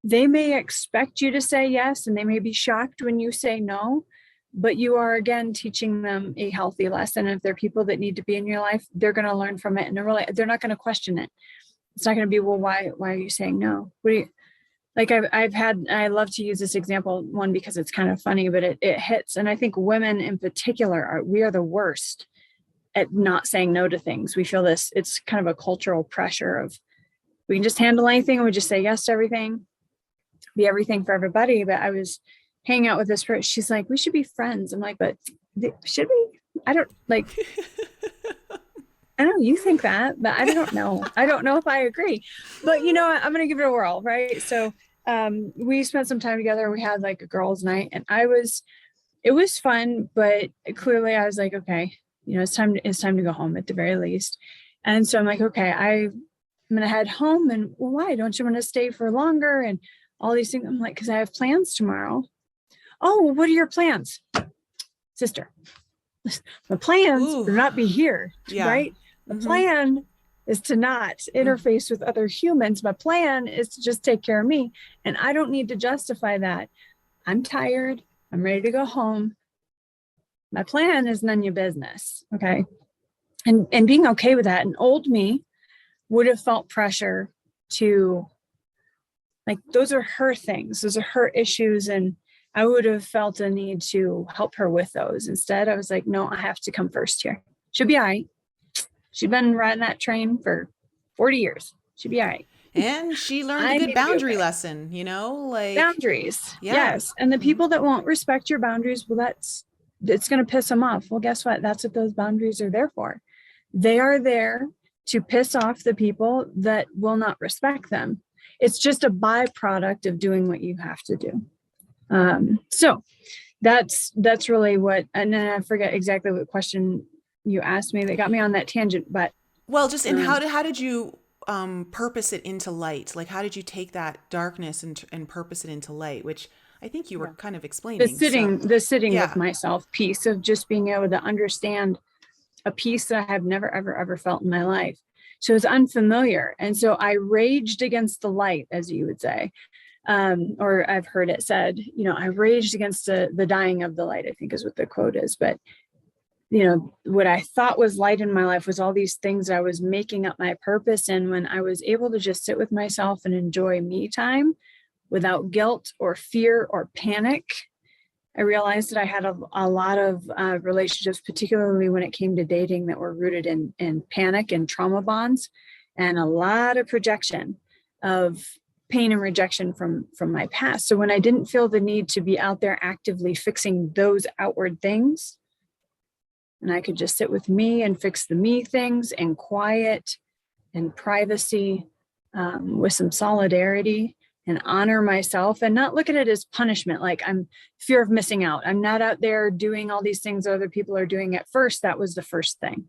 They may expect you to say yes, and they may be shocked when you say no, but you are again teaching them a healthy lesson. If they're people that need to be in your life, they're going to learn from it, and they're not going to question it. It's not going to be, well, why are you saying no? What do you like? I love to use this example, one, because it's kind of funny, but it hits. And I think women in particular we are the worst at not saying no to things. We feel this, it's kind of a cultural pressure of we can just handle anything and we just say yes to everything, be everything for everybody. But I was hanging out with this person. She's like, we should be friends. I'm like, but should we? I don't like, I know you think that, but I don't know. I don't know if I agree, but you know, I'm going to give it a whirl. Right. So, we spent some time together. We had like a girls' night and it was fun, but clearly I was like, okay, it's time to go home at the very least. And so I'm like, okay, I'm going to head home. And why don't you want to stay for longer? And all these things. I'm like, because I have plans tomorrow. Oh, well, what are your plans? Sister, my plans Ooh, are not be here, yeah. right? The plan is to not interface with other humans. My plan is to just take care of me. And I don't need to justify that. I'm tired. I'm ready to go home. My plan is none of your business. Okay. And being okay with that. And old me would have felt pressure to, like, those are her things. Those are her issues. And I would have felt a need to help her with those. Instead, I was like, no, I have to come first here. She'll be all right. She's been riding that train for 40 years. She'll be all right. And she learned a I good need to be boundary okay. lesson, like, Boundaries. yeah. Yes. And the people that won't respect your boundaries, well, it's going to piss them off. Well, guess what? That's what those boundaries are there for. They are there to piss off the people that will not respect them. It's just a byproduct of doing what you have to do. So that's really what, and then I forget exactly what question you asked me that got me on that tangent, but Well, just in how did you purpose it into light? Like, how did you take that darkness and purpose it into light? Which I think you were kind of explaining. The sitting with myself piece of just being able to understand a piece that I have never, ever felt in my life. So it's unfamiliar. And so I raged against the light, as you would say. Or I've heard it said, I raged against the dying of the light, I think is what the quote is. But, what I thought was light in my life was all these things I was making up my purpose. And when I was able to just sit with myself and enjoy me time without guilt or fear or panic, I realized that I had a lot of relationships, particularly when it came to dating, that were rooted in panic and trauma bonds, and a lot of projection of pain and rejection from my past. So when I didn't feel the need to be out there actively fixing those outward things, and I could just sit with me and fix the me things in quiet and privacy, with some solidarity, and honor myself and not look at it as punishment, like I'm fear of missing out. I'm not out there doing all these things other people are doing. At first, that was the first thing.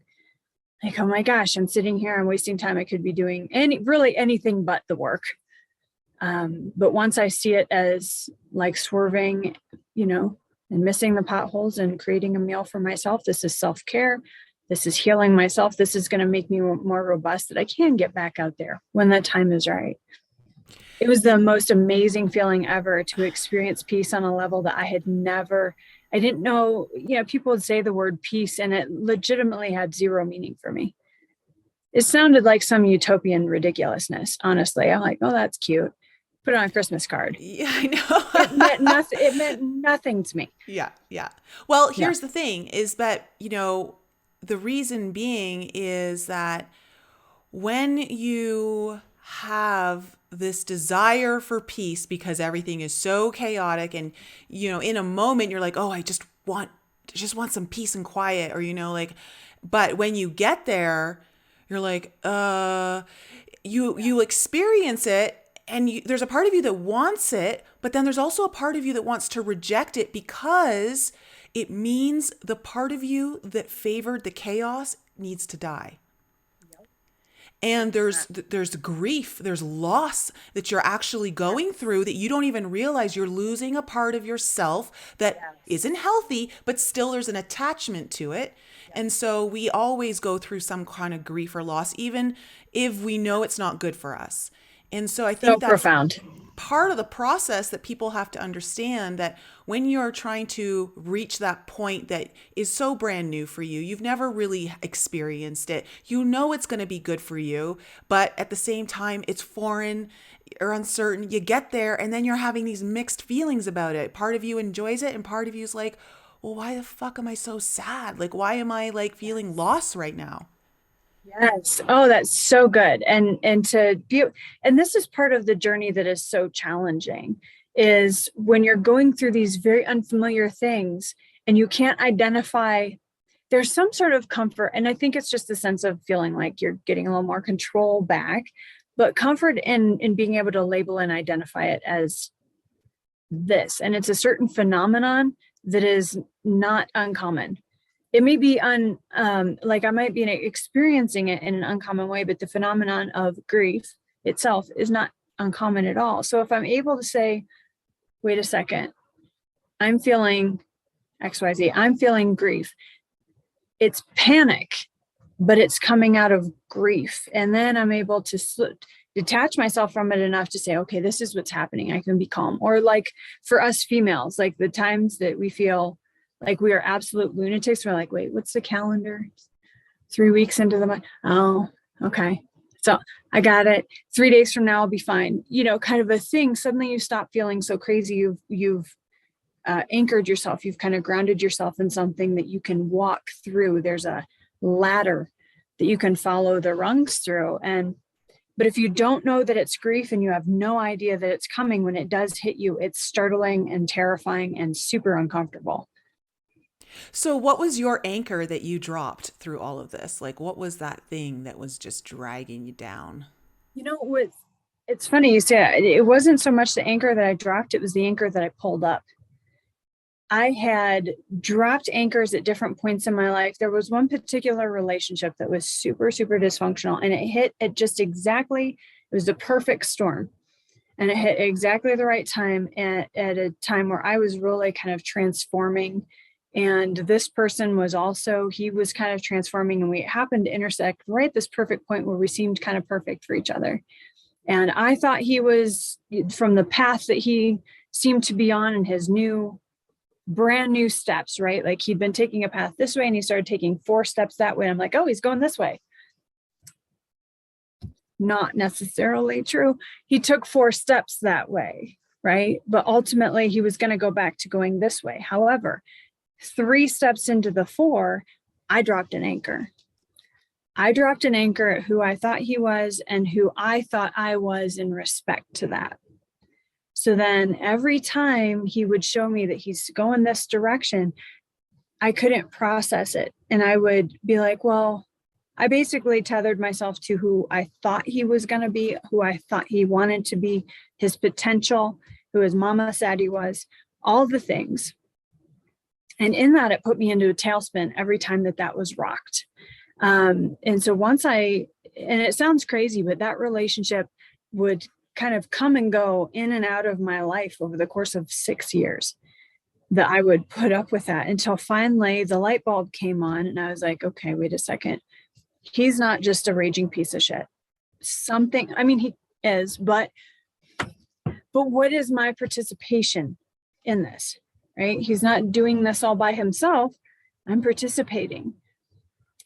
Like, oh my gosh, I'm sitting here, I'm wasting time. I could be doing anything but the work. But once I see it as like swerving, and missing the potholes and creating a meal for myself, this is self-care. This is healing myself. This is going to make me more robust, that I can get back out there when the time is right. It was the most amazing feeling ever to experience peace on a level that I didn't know, people would say the word peace and it legitimately had zero meaning for me. It sounded like some utopian ridiculousness. Honestly, I'm like, oh, that's cute. Put it on a Christmas card. Yeah, I know. It meant nothing to me. Yeah. Well, here's the thing is that, the reason being is that when you have this desire for peace because everything is so chaotic and, in a moment you're like, oh, I just want some peace and quiet, or, but when you get there, you're like, you experience it. And there's a part of you that wants it, but then there's also a part of you that wants to reject it because it means the part of you that favored the chaos needs to die. Yep. And there's grief, there's loss that you're actually going through that you don't even realize. You're losing a part of yourself that isn't healthy, but still there's an attachment to it. And so we always go through some kind of grief or loss, even if we know it's not good for us. And so I think that's profound. Part of the process that people have to understand, that when you're trying to reach that point that is so brand new for you, you've never really experienced it. It's going to be good for you, but at the same time, it's foreign or uncertain. You get there and then you're having these mixed feelings about it. Part of you enjoys it and part of you is like, well, why the fuck am I so sad? Like, why am I feeling lost right now? Yes. Oh, that's so good. And this is part of the journey that is so challenging, is when you're going through these very unfamiliar things and you can't identify, there's some sort of comfort. And I think it's just the sense of feeling like you're getting a little more control back, but comfort in being able to label and identify it as this. And it's a certain phenomenon that is not uncommon. It may be I might be experiencing it in an uncommon way, but the phenomenon of grief itself is not uncommon at all. So if I'm able to say, wait a second, I'm feeling XYZ, I'm feeling grief. It's panic, but it's coming out of grief. And then I'm able to detach myself from it enough to say, okay, this is what's happening. I can be calm. Or like for us females, like the times that we feel like we are absolute lunatics, we're like, wait, what's the calendar? 3 weeks into the month. Oh, okay. So I got it. 3 days from now, I'll be fine. Kind of a thing. Suddenly you stop feeling so crazy. You've anchored yourself. You've kind of grounded yourself in something that you can walk through. There's a ladder that you can follow the rungs through. But if you don't know that it's grief and you have no idea that it's coming, when it does hit you, it's startling and terrifying and super uncomfortable. So what was your anchor that you dropped through all of this? Like, what was that thing that was just dragging you down? You know what? It's funny you say it wasn't so much the anchor that I dropped, it was the anchor that I pulled up. I had dropped anchors at different points in my life. There was one particular relationship that was super, super dysfunctional, and it hit at just exactly, it was the perfect storm. And it hit exactly the right time at a time where I was really kind of transforming. And this person was also, he was kind of transforming, and we happened to intersect right at this perfect point where we seemed kind of perfect for each other. And I thought he was, from the path that he seemed to be on in his brand new steps, right? Like he'd been taking a path this way and he started taking 4 steps that way. I'm like, oh, he's going this way. Not necessarily true. He took 4 steps that way, right? But ultimately he was going to go back to going this way. However, 3 steps into the 4, I dropped an anchor. I dropped an anchor at who I thought he was and who I thought I was in respect to that. So then every time he would show me that he's going this direction, I couldn't process it. And I would be like, well, I basically tethered myself to who I thought he was going to be, who I thought he wanted to be, his potential, who his mama said he was, all the things. And in that, it put me into a tailspin every time that was rocked. And so and it sounds crazy, but that relationship would kind of come and go in and out of my life over the course of 6 years, that I would put up with that until finally the light bulb came on. And I was like, okay, wait a second. He's not just a raging piece of shit. I mean, he is, but what is my participation in this, right? He's not doing this all by himself. I'm participating.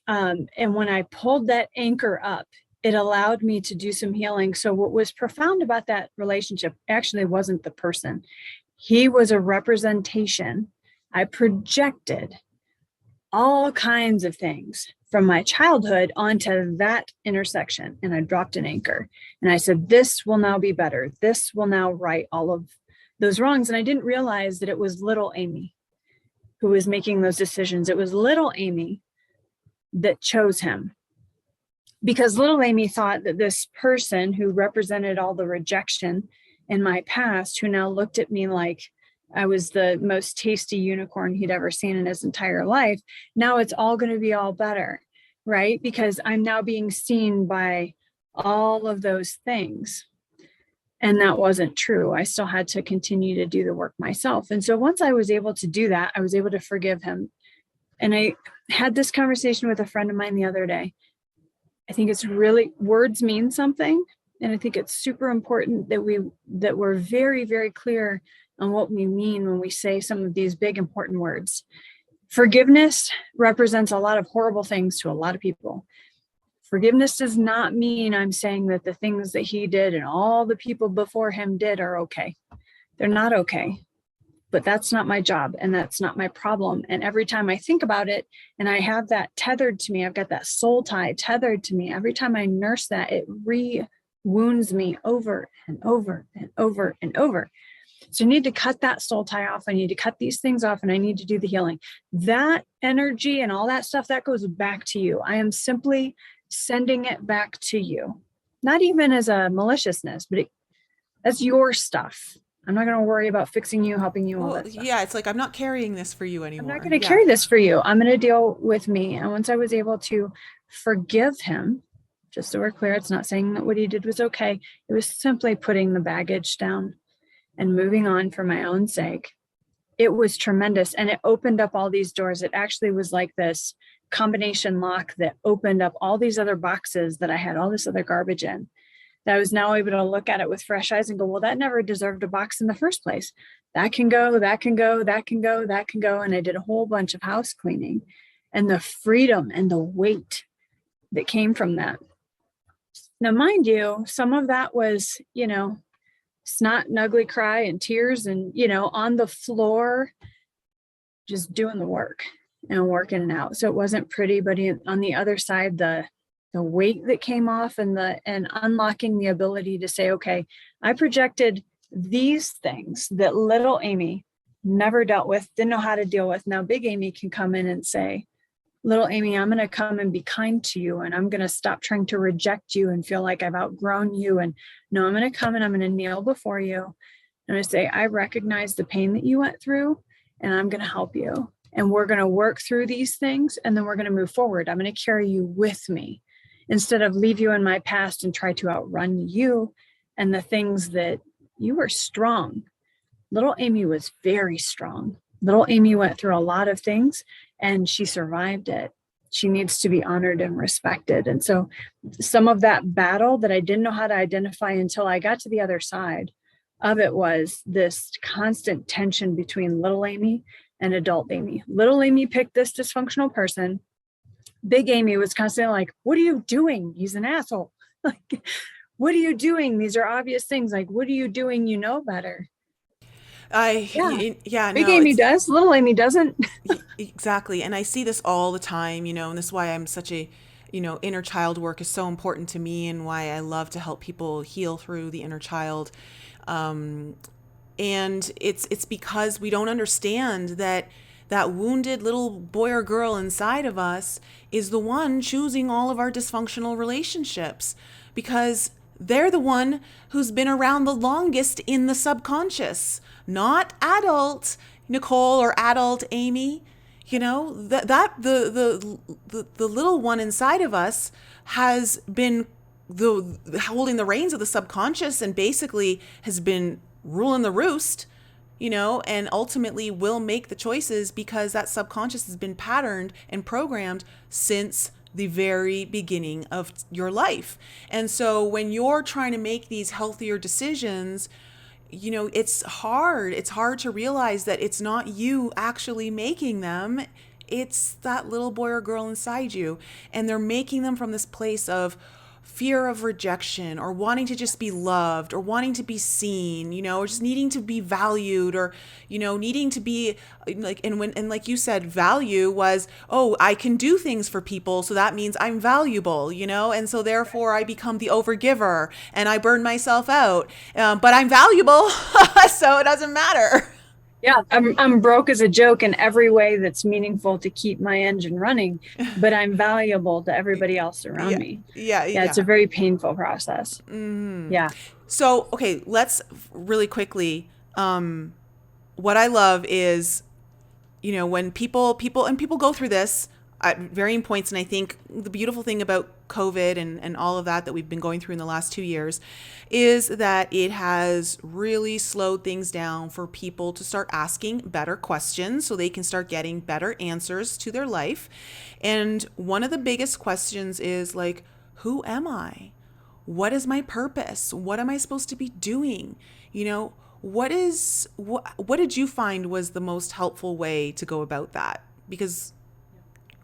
And when I pulled that anchor up, it allowed me to do some healing. So what was profound about that relationship actually wasn't the person. He was a representation. I projected all kinds of things from my childhood onto that intersection, and I dropped an anchor. And I said, this will now be better. This will now right all of those wrongs. And I didn't realize that it was little Amy who was making those decisions. It was little Amy that chose him, because little Amy thought that this person who represented all the rejection in my past, who now looked at me like I was the most tasty unicorn he'd ever seen in his entire life, now it's all going to be all better, right? Because I'm now being seen by all of those things. And that wasn't true. I still had to continue to do the work myself. And so once I was able to do that, I was able to forgive him. And I had this conversation with a friend of mine the other day. I think it's really, words mean something. And I think it's super important that we're very, very clear on what we mean when we say some of these big, important words. Forgiveness represents a lot of horrible things to a lot of people. Forgiveness does not mean I'm saying that the things that he did and all the people before him did are okay. They're not okay. But that's not my job, and that's not my problem. And every time I think about it and I have that tethered to me, I've got that soul tie tethered to me. Every time I nurse that, it wounds me over and over and over and over. So I need to cut that soul tie off. I need to cut these things off, and I need to do the healing. That energy and all that stuff, that goes back to you. I am simply sending it back to you. Not even as a maliciousness, but that's your stuff. I'm not going to worry about fixing you, helping you, all that stuff. Yeah, it's like, I'm not carrying this for you anymore. I'm not going to carry this for you. I'm going to deal with me. And once I was able to forgive him, just so we're clear, it's not saying that what he did was okay. It was simply putting the baggage down and moving on for my own sake. It was tremendous. And it opened up all these doors. It actually was like this combination lock that opened up all these other boxes that I had all this other garbage in. That I was now able to look at it with fresh eyes and go, well, that never deserved a box in the first place. That can go, that can go, that can go, that can go. And I did a whole bunch of house cleaning, and the freedom and the weight that came from that. Now, mind you, some of that was, snot and ugly cry and tears and, on the floor, just doing the work and working it out. So it wasn't pretty, but on the other side, the weight that came off and unlocking the ability to say, okay, I projected these things that little Amy never dealt with, didn't know how to deal with. Now big Amy can come in and say, little Amy, I'm going to come and be kind to you, and I'm going to stop trying to reject you and feel like I've outgrown you. And no, I'm going to come and I'm going to kneel before you. I'm going to say, I recognize the pain that you went through, and I'm going to help you. And we're going to work through these things, and then we're going to move forward. I'm going to carry you with me instead of leave you in my past and try to outrun you and the things that you were strong. Little Amy was very strong. Little Amy went through a lot of things and she survived it. She needs to be honored and respected. And so some of that battle that I didn't know how to identify until I got to the other side of it was this constant tension between little Amy and adult Amy. Little Amy picked this dysfunctional person. Big Amy was constantly like, what are you doing? He's an asshole. Like, what are you doing? These are obvious things. Like, what are you doing? You know better. Big Amy does, little Amy doesn't. Exactly. And I see this all the time, and this is why I'm such a, inner child work is so important to me, and why I love to help people heal through the inner child. And it's because we don't understand that wounded little boy or girl inside of us is the one choosing all of our dysfunctional relationships, because they're the one who's been around the longest in the subconscious, not adult Nicole or adult Amy. The little one inside of us has been holding the reins of the subconscious and basically has been ruling the roost, and ultimately will make the choices because that subconscious has been patterned and programmed since the very beginning of your life. And so when you're trying to make these healthier decisions, it's hard. It's hard to realize that it's not you actually making them. It's that little boy or girl inside you. And they're making them from this place of fear of rejection, or wanting to just be loved, or wanting to be seen, or just needing to be valued, or, needing to be like, and like you said, value was, oh, I can do things for people, so that means I'm valuable, and so therefore I become the overgiver and I burn myself out, but I'm valuable, so it doesn't matter. Yeah, I'm broke as a joke in every way that's meaningful to keep my engine running, but I'm valuable to everybody else around me. Yeah, it's a very painful process. Mm-hmm. Yeah. So, okay, let's really quickly, what I love is, when people go through this at varying points, and I think the beautiful thing about COVID and all of that we've been going through in the last 2 years is that it has really slowed things down for people to start asking better questions so they can start getting better answers to their life. And one of the biggest questions is like, who am I? What is my purpose? What am I supposed to be doing? What did you find was the most helpful way to go about that? Because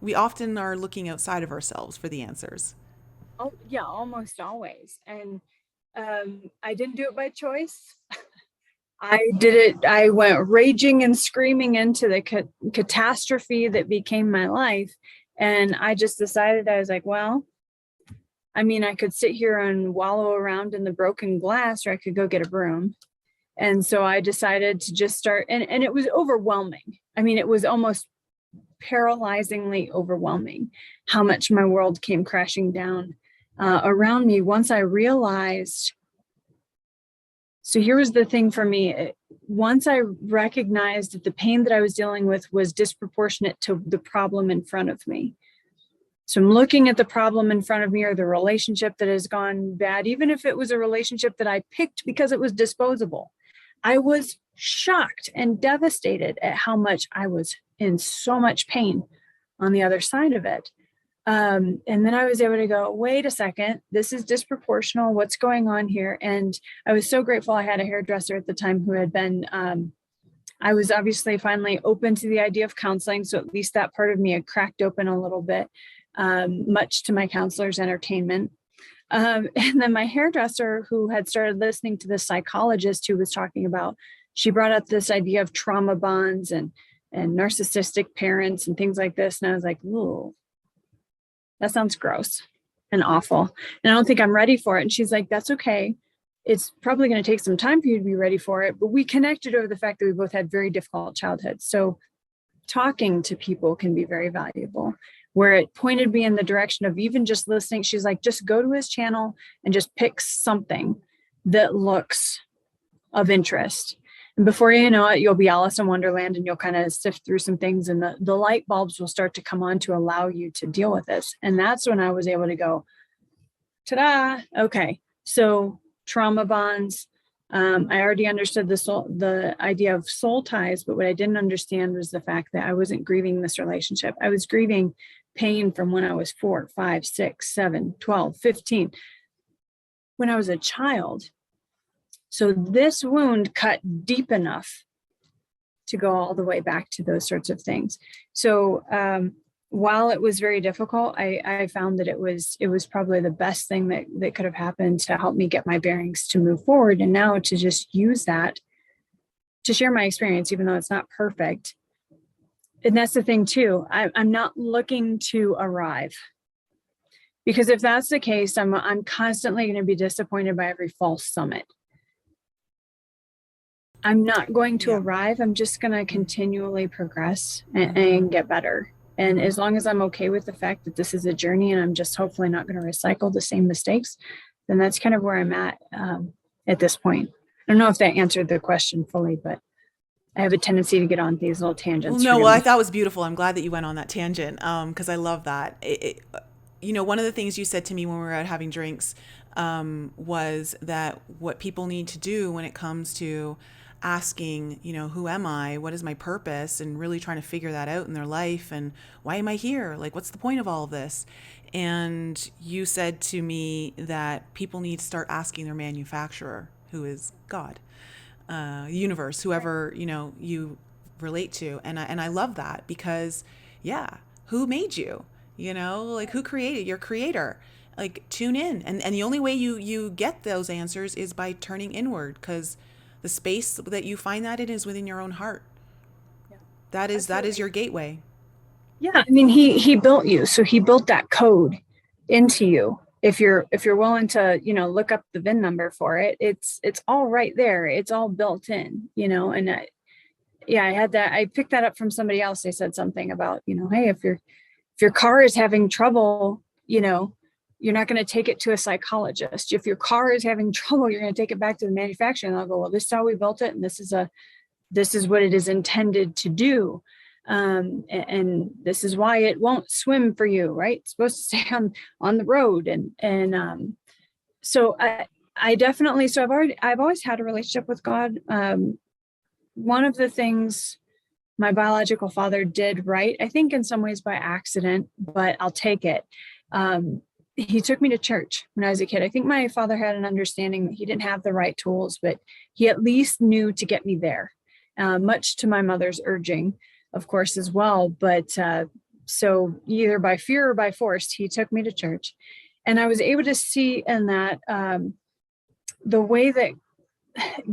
we often are looking outside of ourselves for the answers. Oh, yeah, almost always. And I didn't do it by choice. I did it. I went raging and screaming into the catastrophe that became my life. And I just decided, I was like, well, I mean, I could sit here and wallow around in the broken glass, or I could go get a broom. And so I decided to just start, and it was overwhelming. I mean, it was almost paralyzingly overwhelming how much my world came crashing down around me once I realized. So here was the thing for me. Once I recognized that the pain that I was dealing with was disproportionate to the problem in front of me. So I'm looking at the problem in front of me, or the relationship that has gone bad, even if it was a relationship that I picked because it was disposable. I was shocked and devastated at how much I was in so much pain on the other side of it. And then I was able to go, wait a second, this is disproportional. What's going on here? And I was so grateful I had a hairdresser at the time who had been, I was obviously finally open to the idea of counseling. So at least that part of me had cracked open a little bit, much to my counselor's entertainment. And then my hairdresser, who had started listening to the psychologist who was talking about, she brought up this idea of trauma bonds and narcissistic parents and things like this. And I was like, ooh, that sounds gross and awful. And I don't think I'm ready for it. And she's like, that's okay. it's probably going to take some time for you to be ready for it. But we connected over the fact that we both had very difficult childhoods. So talking to people can be very valuable, where it pointed me in the direction of even just listening. She's like, just go to his channel and just pick something that looks of interest. And before you know it, you'll be Alice in Wonderland, and you'll kind of sift through some things, and the light bulbs will start to come on to allow you to deal with this. And that's when I was able to go, ta-da, okay. So trauma bonds. I already understood the idea of soul ties, but what I didn't understand was the fact that I wasn't grieving this relationship. I was grieving pain from when I was 4, 5, 6, 7, 12, 15, when I was a child. So this wound cut deep enough to go all the way back to those sorts of things. So while it was very difficult, I found that it was probably the best thing that could have happened to help me get my bearings to move forward. And now to just use that to share my experience, even though it's not perfect. And that's the thing too. I'm not looking to arrive, because if that's the case, I'm constantly going to be disappointed by every false summit. I'm not going to arrive. I'm just going to continually progress and get better. And as long as I'm okay with the fact that this is a journey and I'm just hopefully not going to recycle the same mistakes, then that's kind of where I'm at this point. I don't know if that answered the question fully, but I have a tendency to get on these little tangents. Well, no, I thought it was beautiful. I'm glad that you went on that tangent because I love that. One of the things you said to me when we were out having drinks was that what people need to do when it comes to asking, who am I? What is my purpose? And really trying to figure that out in their life. And why am I here? Like, what's the point of all of this? And you said to me that people need to start asking their manufacturer, who is God, universe, whoever, you relate to. And I love that because, who made you? Who created your creator? Like, tune in. And the only way you get those answers is by turning inward, because the space that you find that in is within your own heart. Yeah, that is your gateway. Yeah. I mean, he built you. So he built that code into you. If you're willing to, look up the VIN number for it, it's all right there. It's all built in, and I had that. I picked that up from somebody else. They said something about, hey, if your car is having trouble, you're not going to take it to a psychologist. If your car is having trouble, you're going to take it back to the manufacturer, and they'll go, well, this is how we built it, and this is what it is intended to do. And this is why it won't swim for you, right? It's supposed to stay on the road. And so I definitely, so I've always had a relationship with God. One of the things my biological father did right, I think in some ways by accident, but I'll take it. He took me to church when I was a kid. I think my father had an understanding that he didn't have the right tools, but he at least knew to get me there, much to my mother's urging, of course, as well. But so either by fear or by force, he took me to church. And I was able to see in that the way that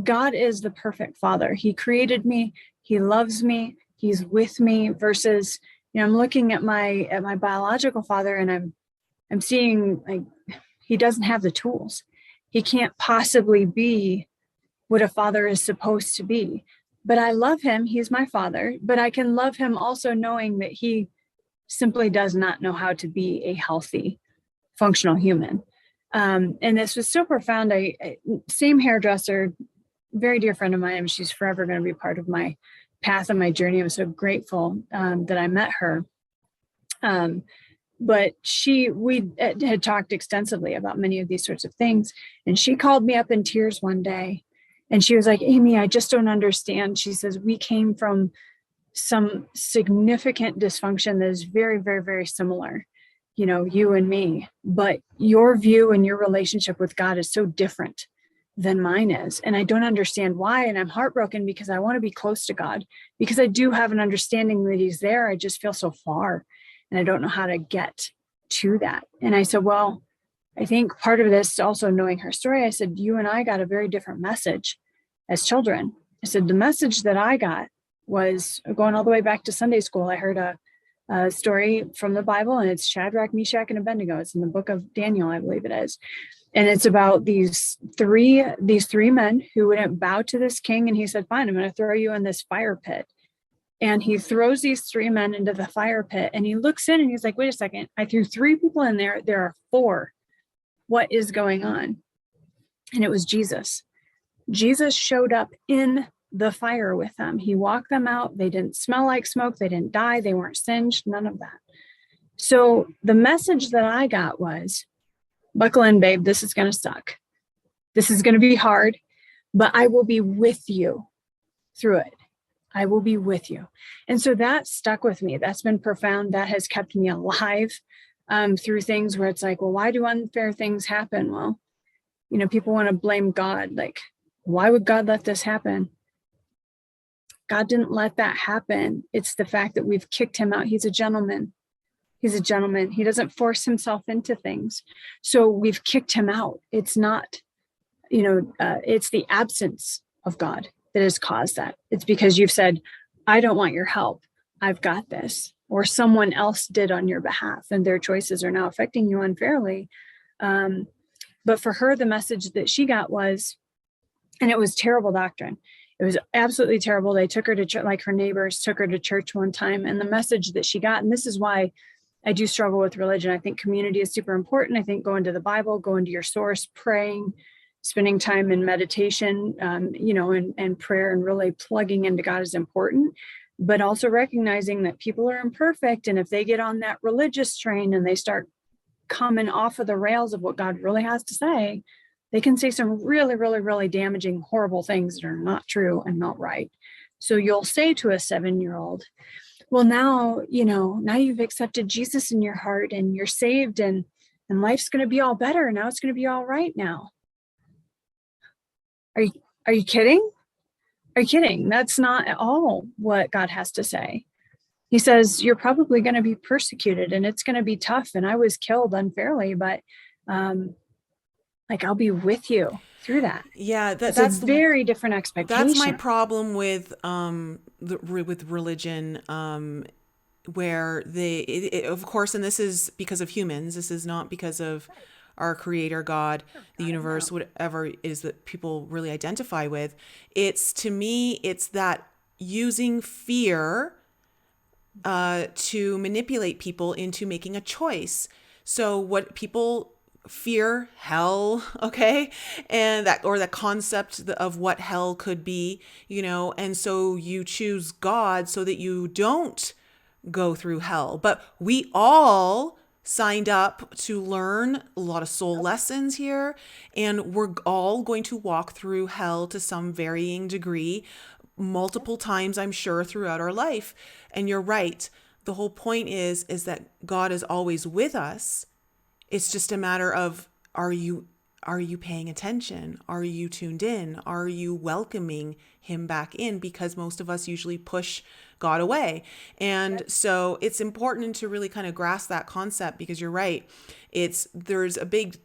God is the perfect father. He created me. He loves me. He's with me versus, I'm looking at my biological father, and I'm seeing like he doesn't have the tools. He can't possibly be what a father is supposed to be. But I love him. He's my father. But I can love him also knowing that he simply does not know how to be a healthy, functional human. And this was so profound. Same hairdresser, very dear friend of mine, and she's forever going to be part of my path and my journey. I'm so grateful that I met her. But we had talked extensively about many of these sorts of things. And she called me up in tears one day, and she was like, Amy, I just don't understand. She says, we came from some significant dysfunction that is very, very, very similar, you and me, but your view and your relationship with God is so different than mine is. And I don't understand why. And I'm heartbroken because I want to be close to God, because I do have an understanding that he's there. I just feel so far. And I don't know how to get to that. And I said, well, I think part of this, also knowing her story, I said, you and I got a very different message as children. I said, the message that I got was going all the way back to Sunday school. I heard a story from the Bible, and it's Shadrach, Meshach, and Abednego. It's in the book of Daniel, I believe it is. And it's about these three men who wouldn't bow to this king. And he said, fine, I'm going to throw you in this fire pit. And he throws these three men into the fire pit, and he looks in and he's like, wait a second, I threw three people in there. There are four. What is going on? And it was Jesus. Jesus showed up in the fire with them. He walked them out. They didn't smell like smoke. They didn't die. They weren't singed, none of that. So the message that I got was, buckle in, babe, this is going to suck. This is going to be hard, but I will be with you through it. I will be with you. And so that stuck with me. That's been profound. That has kept me alive through things where it's like, well, why do unfair things happen? Well, people want to blame God. Like, why would God let this happen? God didn't let that happen. It's the fact that we've kicked him out. He's a gentleman. He's a gentleman. He doesn't force himself into things. So we've kicked him out. It's not, it's the absence of God that has caused that. It's because you've said, I don't want your help. I've got this. Or someone else did on your behalf, and their choices are now affecting you unfairly. But for her, the message that she got was, and it was terrible doctrine. It was absolutely terrible. They took her to church, like her neighbors took her to church one time. And the message that she got, and this is why I do struggle with religion. I think community is super important. I think going to the Bible, going to your source, praying, spending time in meditation, and prayer, and really plugging into God is important, but also recognizing that people are imperfect. And if they get on that religious train and they start coming off of the rails of what God really has to say, they can say some really, really, really damaging, horrible things that are not true and not right. So you'll say to a 7-year-old, well, now you've accepted Jesus in your heart and you're saved, and life's going to be all better. Now it's going to be all right now. Are you kidding? Are you kidding? That's not at all what God has to say. He says, you're probably going to be persecuted and it's going to be tough. And I was killed unfairly, but I'll be with you through that. Yeah, that's a very different expectation. That's my problem with religion, where of course, and this is because of humans. This is not because of our creator, God, the universe, whatever it is that people really identify with. To me, it's that using fear to manipulate people into making a choice. So what people fear, hell, okay, and the concept of what hell could be, and so you choose God so that you don't go through hell. But we all signed up to learn a lot of soul lessons here, and we're all going to walk through hell to some varying degree multiple times, I'm sure, throughout our life. And you're right. The whole point is that God is always with us. It's just a matter of, are you paying attention? Are you tuned in? Are you welcoming him back in? Because most of us usually push God away. And so it's important to really kind of grasp that concept, because you're right. There's a big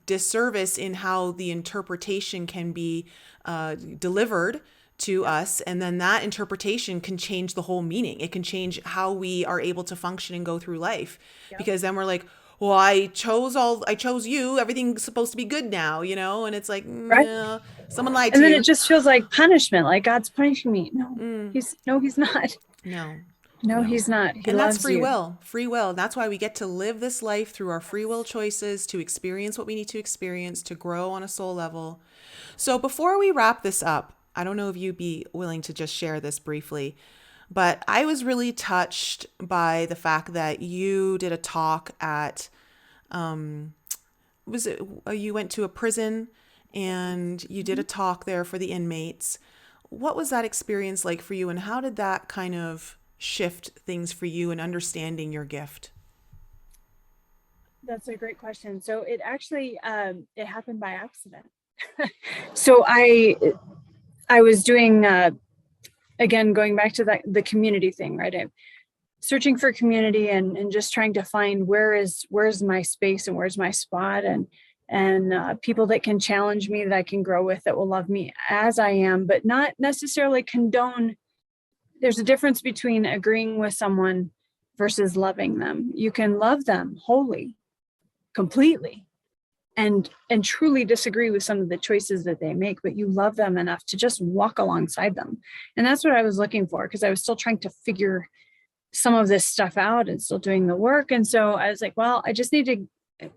disservice in how the interpretation can be delivered to us. And then that interpretation can change the whole meaning. It can change how we are able to function and go through life. Yep. Because then we're like, well, I chose you. Everything's supposed to be good now, and it's like, right? Someone lied to you. And then it just feels like punishment, like God's punishing me. No, he's not. No, he's not. He and loves that's free you. will. Free will. That's why we get to live this life through our free will choices, to experience what we need to experience, to grow on a soul level. So before we wrap this up, I don't know if you'd be willing to just share this briefly, but I was really touched by the fact that you did a talk at, you went to a prison and you did a talk there for the inmates. What was that experience like for you, and how did that kind of shift things for you in understanding your gift? That's a great question. So it actually, it happened by accident. So I was doing, again, going back to the community thing, right? I'm searching for community and just trying to find where's my space and where's my spot, and people that can challenge me, that I can grow with, that will love me as I am, but not necessarily condone. There's a difference between agreeing with someone versus loving them. You can love them wholly, completely, and truly disagree with some of the choices that they make, but you love them enough to just walk alongside them. And that's what I was looking for, because I was still trying to figure some of this stuff out and still doing the work. And so I was like, well,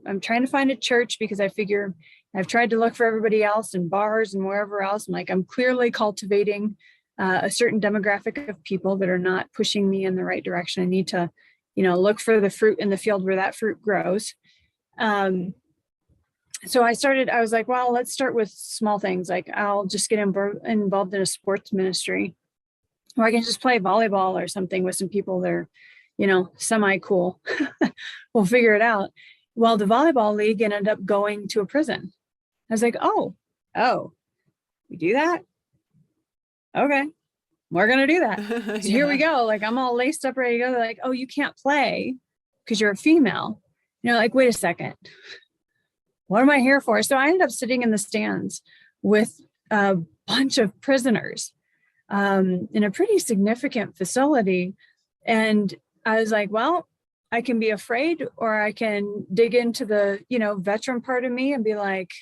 I'm trying to find a church, because I figure I've tried to look for everybody else in bars and wherever else. I'm like, I'm clearly cultivating a certain demographic of people that are not pushing me in the right direction. I need to, look for the fruit in the field where that fruit grows. So I was like, well, let's start with small things. Like, I'll just get involved in a sports ministry, or I can just play volleyball or something with some people that are, semi-cool. We'll figure it out. Well, the volleyball league ended up going to a prison. I was like, oh, we do that? Okay, we're going to do that. So Here we go. Like, I'm all laced up, ready to go. They're like, oh, you can't play because you're a female. Like, wait a second. What am I here for? So I ended up sitting in the stands with a bunch of prisoners in a pretty significant facility. And I was like, well, I can be afraid, or I can dig into the, veteran part of me and be like,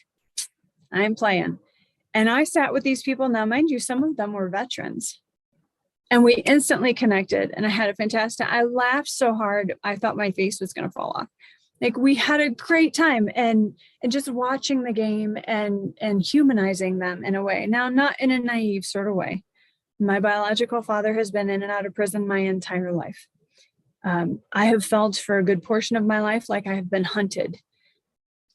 I'm playing. And I sat with these people. Now, mind you, some of them were veterans. And we instantly connected. And I had I laughed so hard, I thought my face was going to fall off. Like, we had a great time, and just watching the game and humanizing them in a way. Now, not in a naive sort of way. My biological father has been in and out of prison my entire life. I have felt for a good portion of my life like I have been hunted,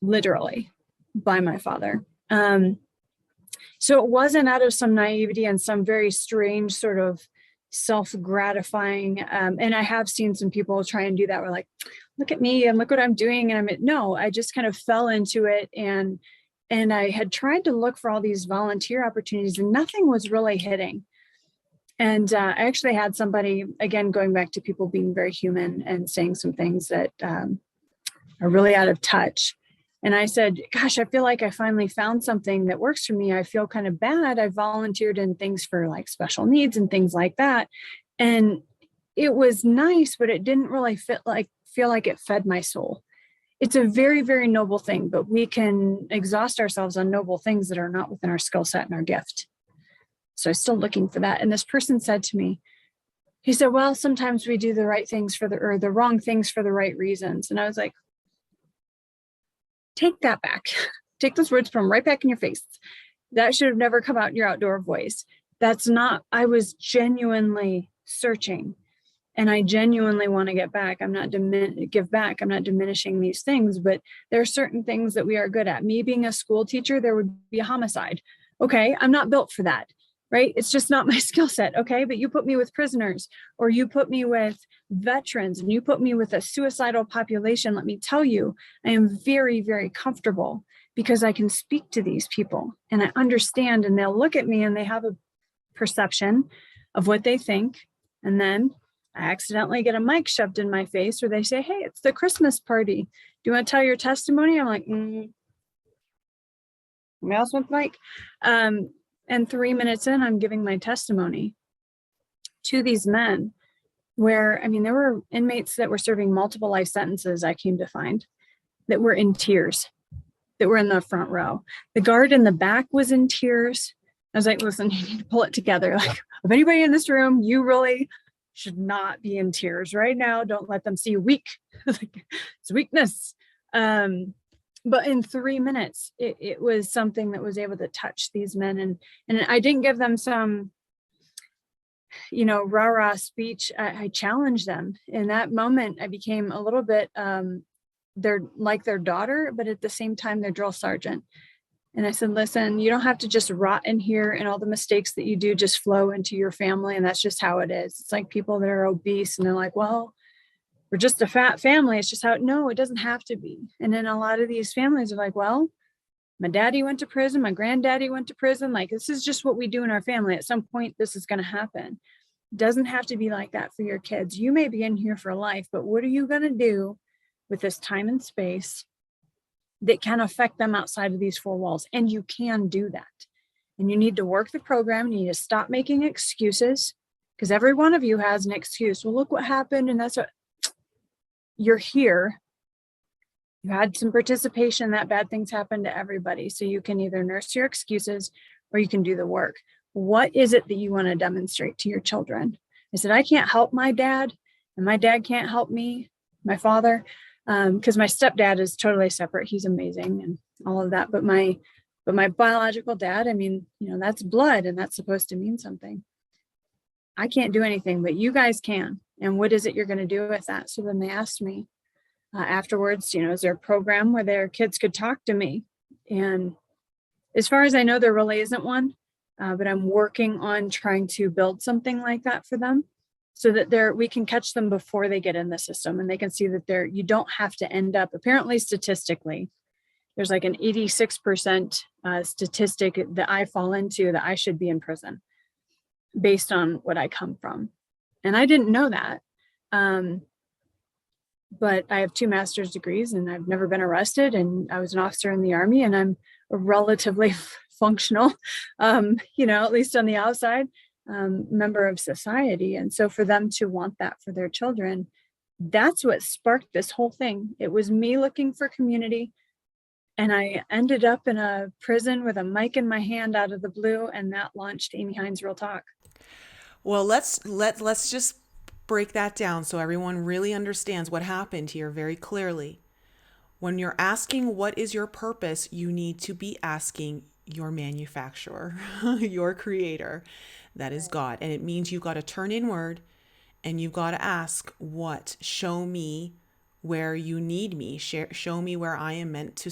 literally, by my father. So it wasn't out of some naivety and some very strange sort of self-gratifying. And I have seen some people try and do that. We're like, look at me and look what I'm doing. And no, I just kind of fell into it. And I had tried to look for all these volunteer opportunities, and nothing was really hitting. And I actually had somebody, again, going back to people being very human and saying some things that are really out of touch. And I said, gosh, I feel like I finally found something that works for me. I feel kind of bad. I volunteered in things for like special needs and things like that. And it was nice, but it didn't really feel like it fed my soul. It's a very, very noble thing, but we can exhaust ourselves on noble things that are not within our skill set and our gift. So I'm still looking for that. And this person said to me, he said, well, sometimes we do the right things or the wrong things for the right reasons. And I was like, take that back. Take those words, put them right back in your face. That should have never come out in your outdoor voice. I was genuinely searching, and I genuinely want to get back. I'm not diminishing these things, but there are certain things that we are good at. Me being a school teacher, there would be a homicide. Okay, I'm not built for that. Right? It's just not my skill set. Okay. But you put me with prisoners, or you put me with veterans, and you put me with a suicidal population. Let me tell you, I am very, very comfortable, because I can speak to these people and I understand, and they'll look at me and they have a perception of what they think. And then I accidentally get a mic shoved in my face, or they say, hey, it's the Christmas party. Do you want to tell your testimony? I'm like, somebody else want the mic? And 3 minutes in, I'm giving my testimony to these men where, there were inmates that were serving multiple life sentences, I came to find, that were in tears, that were in the front row. The guard in the back was in tears. I was like, listen, you need to pull it together. Like, if anybody in this room, you really should not be in tears right now. Don't let them see you weak. It's weakness. But in 3 minutes, it was something that was able to touch these men. And I didn't give them some, rah-rah speech. I challenged them. In that moment, I became a little bit, they're like their daughter, but at the same time, their drill sergeant. And I said, listen, you don't have to just rot in here, and all the mistakes that you do just flow into your family. And that's just how it is. It's like people that are obese, and they're like, well, we're just a fat family. It's just how, no, it doesn't have to be. And then a lot of these families are like, well, my daddy went to prison, my granddaddy went to prison. Like, this is just what we do in our family. At some point, this is going to happen. It doesn't have to be like that for your kids. You may be in here for life, but what are you going to do with this time and space that can affect them outside of these four walls? And you can do that. And you need to work the program. You need to stop making excuses, because every one of you has an excuse. Well, look what happened. And that's what, you're here. You had some participation, that bad things happen to everybody. So you can either nurse your excuses or you can do the work. What is it that you want to demonstrate to your children? I said, I can't help my dad and my dad can't help me, my father, because my stepdad is totally separate. He's amazing and all of that. But my biological dad, I mean, that's blood and that's supposed to mean something. I can't do anything, but you guys can. And what is it you're going to do with that? So then they asked me afterwards, is there a program where their kids could talk to me? And as far as I know, there really isn't one, but I'm working on trying to build something like that for them so that we can catch them before they get in the system and they can see that you don't have to end up, apparently statistically, there's like an 86% statistic that I fall into that I should be in prison based on what I come from. And I didn't know that. But I have 2 master's degrees and I've never been arrested, and I was an officer in the Army, and I'm a relatively functional, at least on the outside, member of society. And so for them to want that for their children, that's what sparked this whole thing. It was me looking for community, and I ended up in a prison with a mic in my hand out of the blue, and that launched Amy Hines Real Talk. Well, let's just break that down so everyone really understands what happened here very clearly. When you're asking what is your purpose, you need to be asking your manufacturer, your creator. That is God. And it means you've got to turn inward and you've got to ask, what? Show me where you need me. Show me where I am meant to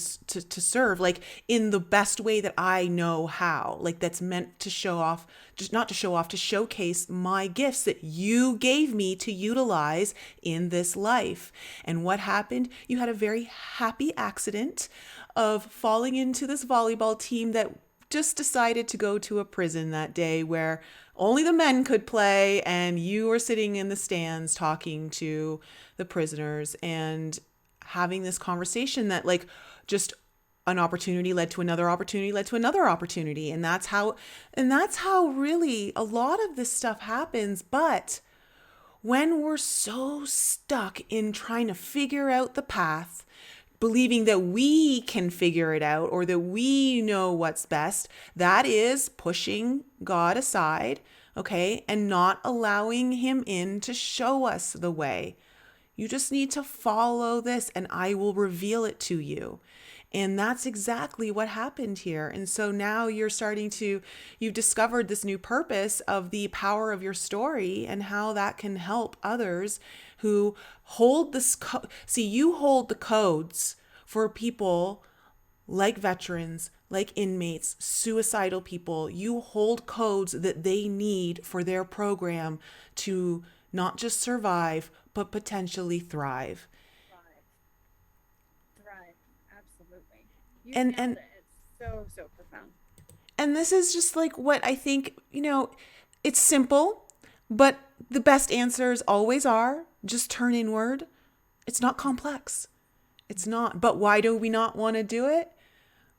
serve, like in the best way that I know how, like that's meant to show off, just not to show off, to showcase my gifts that you gave me to utilize in this life. And what happened? You had a very happy accident of falling into this volleyball team that just decided to go to a prison that day where only the men could play, and you were sitting in the stands talking to the prisoners and having this conversation that like just an opportunity led to another opportunity led to another opportunity. And that's how really a lot of this stuff happens. But when we're so stuck in trying to figure out the path, believing that we can figure it out or that we know what's best, that is pushing God aside, okay, and not allowing him in to show us the way. You just need to follow this and I will reveal it to you. And that's exactly what happened here. And so now you've discovered this new purpose of the power of your story and how that can help others who hold this. You hold the codes for people like veterans, like inmates, suicidal people. You hold codes that they need for their program to not just survive, but potentially thrive. Thrive. Absolutely. And it's so profound. And this is just like what I think, it's simple, but the best answers always are just turn inward. It's not complex. It's not. But why do we not want to do it?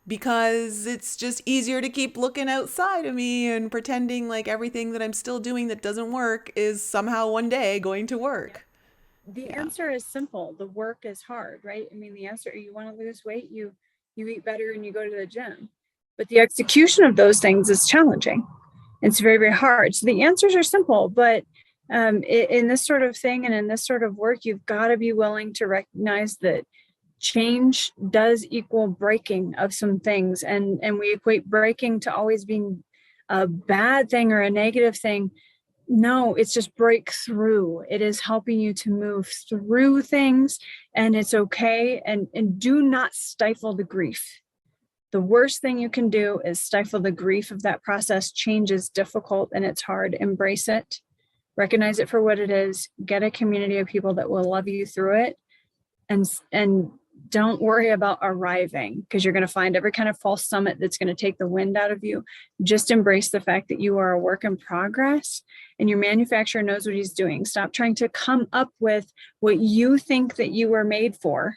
Because it's just easier to keep looking outside of me and pretending like everything that I'm still doing that doesn't work is somehow one day going to work. The answer is simple. The work is hard, right? I mean, the answer, you want to lose weight, you eat better and you go to the gym. But the execution of those things is challenging. It's very, very hard. So the answers are simple, but in this sort of thing and in this sort of work, you've got to be willing to recognize that change does equal breaking of some things. And we equate breaking to always being a bad thing or a negative thing. No, it's just breakthrough. It is helping you to move through things, and it's okay. And do not stifle the grief. The worst thing you can do is stifle the grief of that process. Change is difficult and it's hard. Embrace it. Recognize it for what it is. Get a community of people that will love you through it. And don't worry about arriving, because you're going to find every kind of false summit that's going to take the wind out of you. Just embrace the fact that you are a work in progress and your manufacturer knows what he's doing. Stop trying to come up with what you think that you were made for.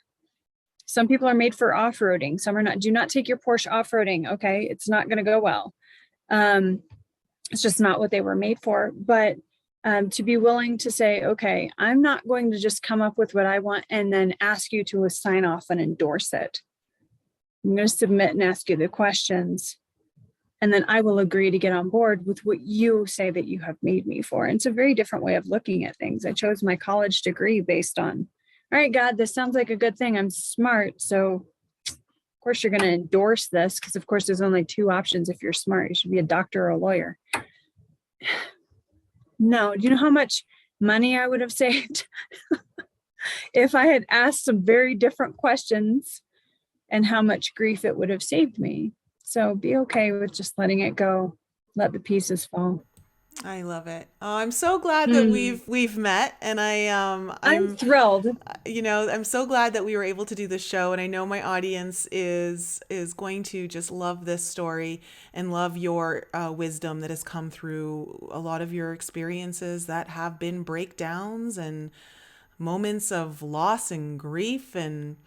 Some people are made for off-roading. Some are not. Do not take your Porsche off-roading. Okay. It's not going to go well. It's just not what they were made for. But to be willing to say, okay, I'm not going to just come up with what I want and then ask you to sign off and endorse it. I'm going to submit and ask you the questions, and then I will agree to get on board with what you say that you have made me for. And it's a very different way of looking at things. I chose my college degree based on, all right, God, this sounds like a good thing. I'm smart. So of course you're going to endorse this, because of course there's only two options. If you're smart, you should be a doctor or a lawyer. No, do you know how much money I would have saved if I had asked some very different questions, and how much grief it would have saved me? So be okay with just letting it go. Let the pieces fall. I love it. Oh, I'm so glad that we've met, and I'm thrilled. I'm so glad that we were able to do this show, and I know my audience is going to just love this story and love your wisdom that has come through a lot of your experiences that have been breakdowns and moments of loss and grief, and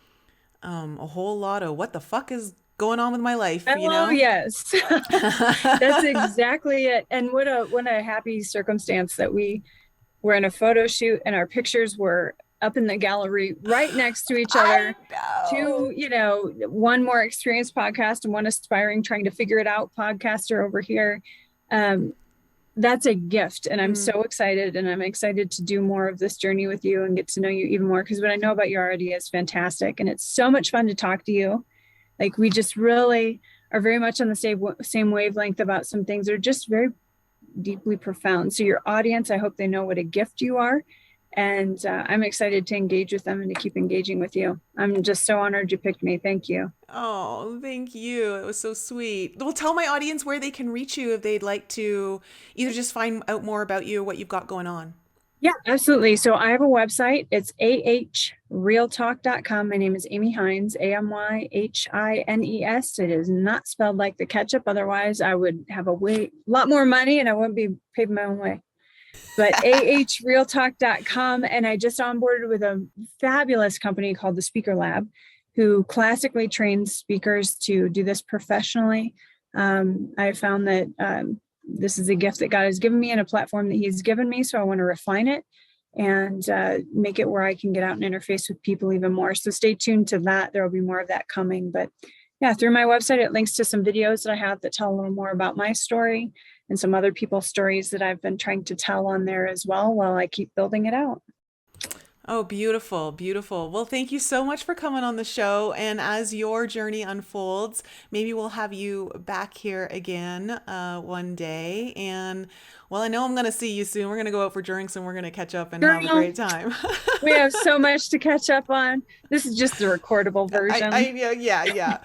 a whole lot of what the fuck is going on with my life, Yes. That's exactly it. And what a happy circumstance that we were in a photo shoot and our pictures were up in the gallery right next to each other. Two, one more experienced podcast and one aspiring, trying to figure it out podcaster over here. That's a gift. And I'm so excited, and I'm excited to do more of this journey with you and get to know you even more, because what I know about you already is fantastic. And it's so much fun to talk to you. Like, we just really are very much on the same wavelength about some things that are just very deeply profound. So your audience, I hope they know what a gift you are. And I'm excited to engage with them and to keep engaging with you. I'm just so honored you picked me. Thank you. Oh, thank you. It was so sweet. Well, tell my audience where they can reach you if they'd like to either just find out more about you or what you've got going on. Yeah, absolutely. So I have a website. It's ahrealtalk.com. My name is Amy Hines, Amyhines. It is not spelled like the ketchup. Otherwise, I would have a lot more money and I wouldn't be paving my own way. But ahrealtalk.com. And I just onboarded with a fabulous company called the Speaker Lab, who classically trains speakers to do this professionally. I found that this is a gift that God has given me and a platform that He's given me. So I want to refine it and make it where I can get out and interface with people even more. So stay tuned to that. There will be more of that coming. But yeah, through my website, it links to some videos that I have that tell a little more about my story and some other people's stories that I've been trying to tell on there as well while I keep building it out. Oh, beautiful, beautiful. Well, thank you so much for coming on the show. And as your journey unfolds, maybe we'll have you back here again one day. And well, I know I'm going to see you soon. We're going to go out for drinks and we're going to catch up and have a great time. We have so much to catch up on. This is just the recordable version. Yeah.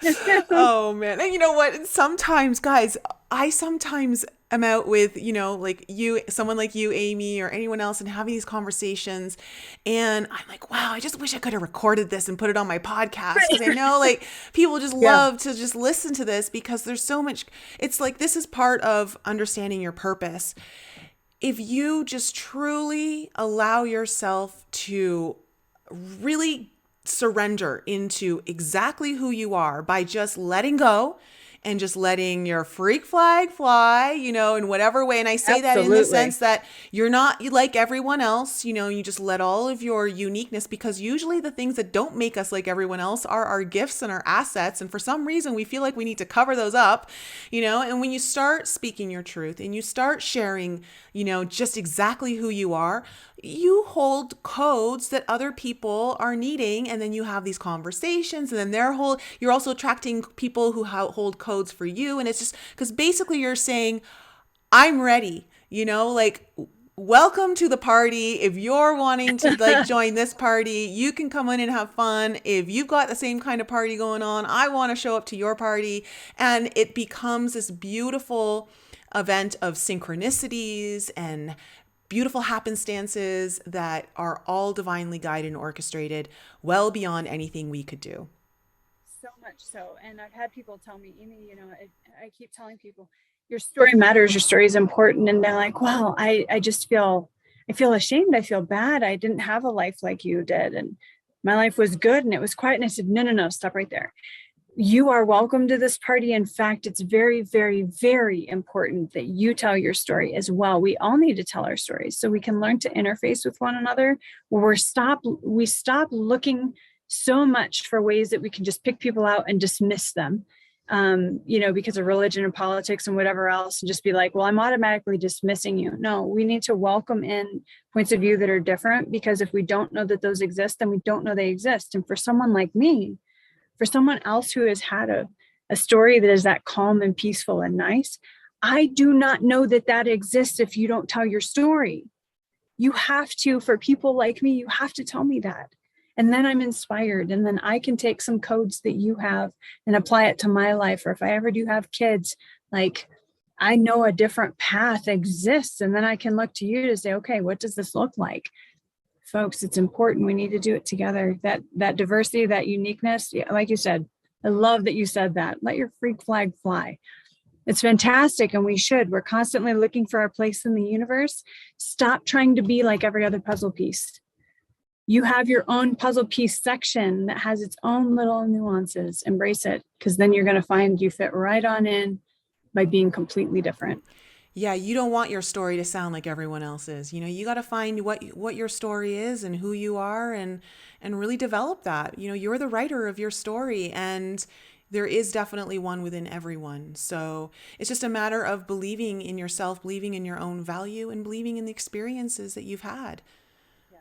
Oh, man. And you know what? Sometimes, guys, I sometimes am out with, like you, someone like you, Amy, or anyone else, and having these conversations. And I'm like, wow, I just wish I could have recorded this and put it on my podcast. Because I know like people just love to just listen to this, because there's so much. It's like, this is part of understanding your purpose. If you just truly allow yourself to really surrender into exactly who you are by just letting go and just letting your freak flag fly, in whatever way. And I say that in the sense that you're not like everyone else, you just let all of your uniqueness, because usually the things that don't make us like everyone else are our gifts and our assets. And for some reason, we feel like we need to cover those up, and when you start speaking your truth and you start sharing, just exactly who you are, you hold codes that other people are needing. And then you have these conversations, and then you're also attracting people who hold codes for you. And it's just because basically you're saying, I'm ready, like, welcome to the party. If you're wanting to like join this party, you can come in and have fun. If you've got the same kind of party going on, I want to show up to your party. And it becomes this beautiful event of synchronicities and beautiful happenstances that are all divinely guided and orchestrated, well beyond anything we could do. So much so. And I've had people tell me, Amy, I keep telling people, your story matters, your story is important. And they're like, well, I feel ashamed. I feel bad. I didn't have a life like you did. And my life was good and it was quiet. And I said, no, stop right there. you are welcome to this party. In fact, it's very, very, very important that you tell your story as well. We all need to tell our stories so we can learn to interface with one another. We stop looking so much for ways that we can just pick people out and dismiss them, because of religion and politics and whatever else, and just be like, well, I'm automatically dismissing you. No, we need to welcome in points of view that are different, because if we don't know that those exist, then we don't know they exist. And for someone like me, for someone else who has had a story that is that calm and peaceful and nice, I do not know that that exists if you don't tell your story. You have to, for people like me, you have to tell me that. And then I'm inspired. And then I can take some codes that you have and apply it to my life. Or if I ever do have kids, like, I know a different path exists. And then I can look to you to say, okay, what does this look like? Folks, it's important. We need to do it together. That diversity, that uniqueness, yeah, like you said, I love that you said that. Let your freak flag fly. It's fantastic. And we're constantly looking for our place in the universe. Stop trying to be like every other puzzle piece. You have your own puzzle piece section that has its own little nuances. Embrace it, because then you're going to find you fit right on in by being completely different. Yeah, you don't want your story to sound like everyone else's. You got to find what your story is and who you are, and really develop that. You're the writer of your story, and there is definitely one within everyone. So it's just a matter of believing in yourself, believing in your own value, and believing in the experiences that you've had. Yeah,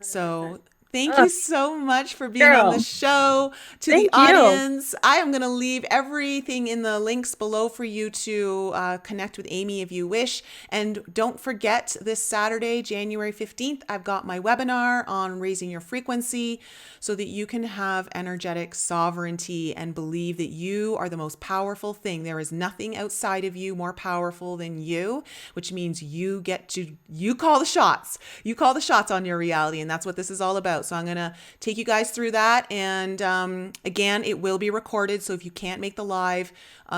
100%. So thank Oh, you so much for being on the girl, show. To the thank you. audience, I am going to leave everything in the links below for you to connect with Amy if you wish. And don't forget, this Saturday, January 15th, I've got my webinar on raising your frequency so that you can have energetic sovereignty and believe that you are the most powerful thing. There is nothing outside of you more powerful than you, which means you call the shots. You call the shots on your reality. And that's what this is all about. So I'm going to take you guys through that. And again, it will be recorded. So if you can't make the live,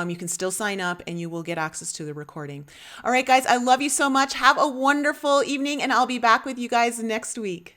you can still sign up and you will get access to the recording. All right, guys, I love you so much. Have a wonderful evening, and I'll be back with you guys next week.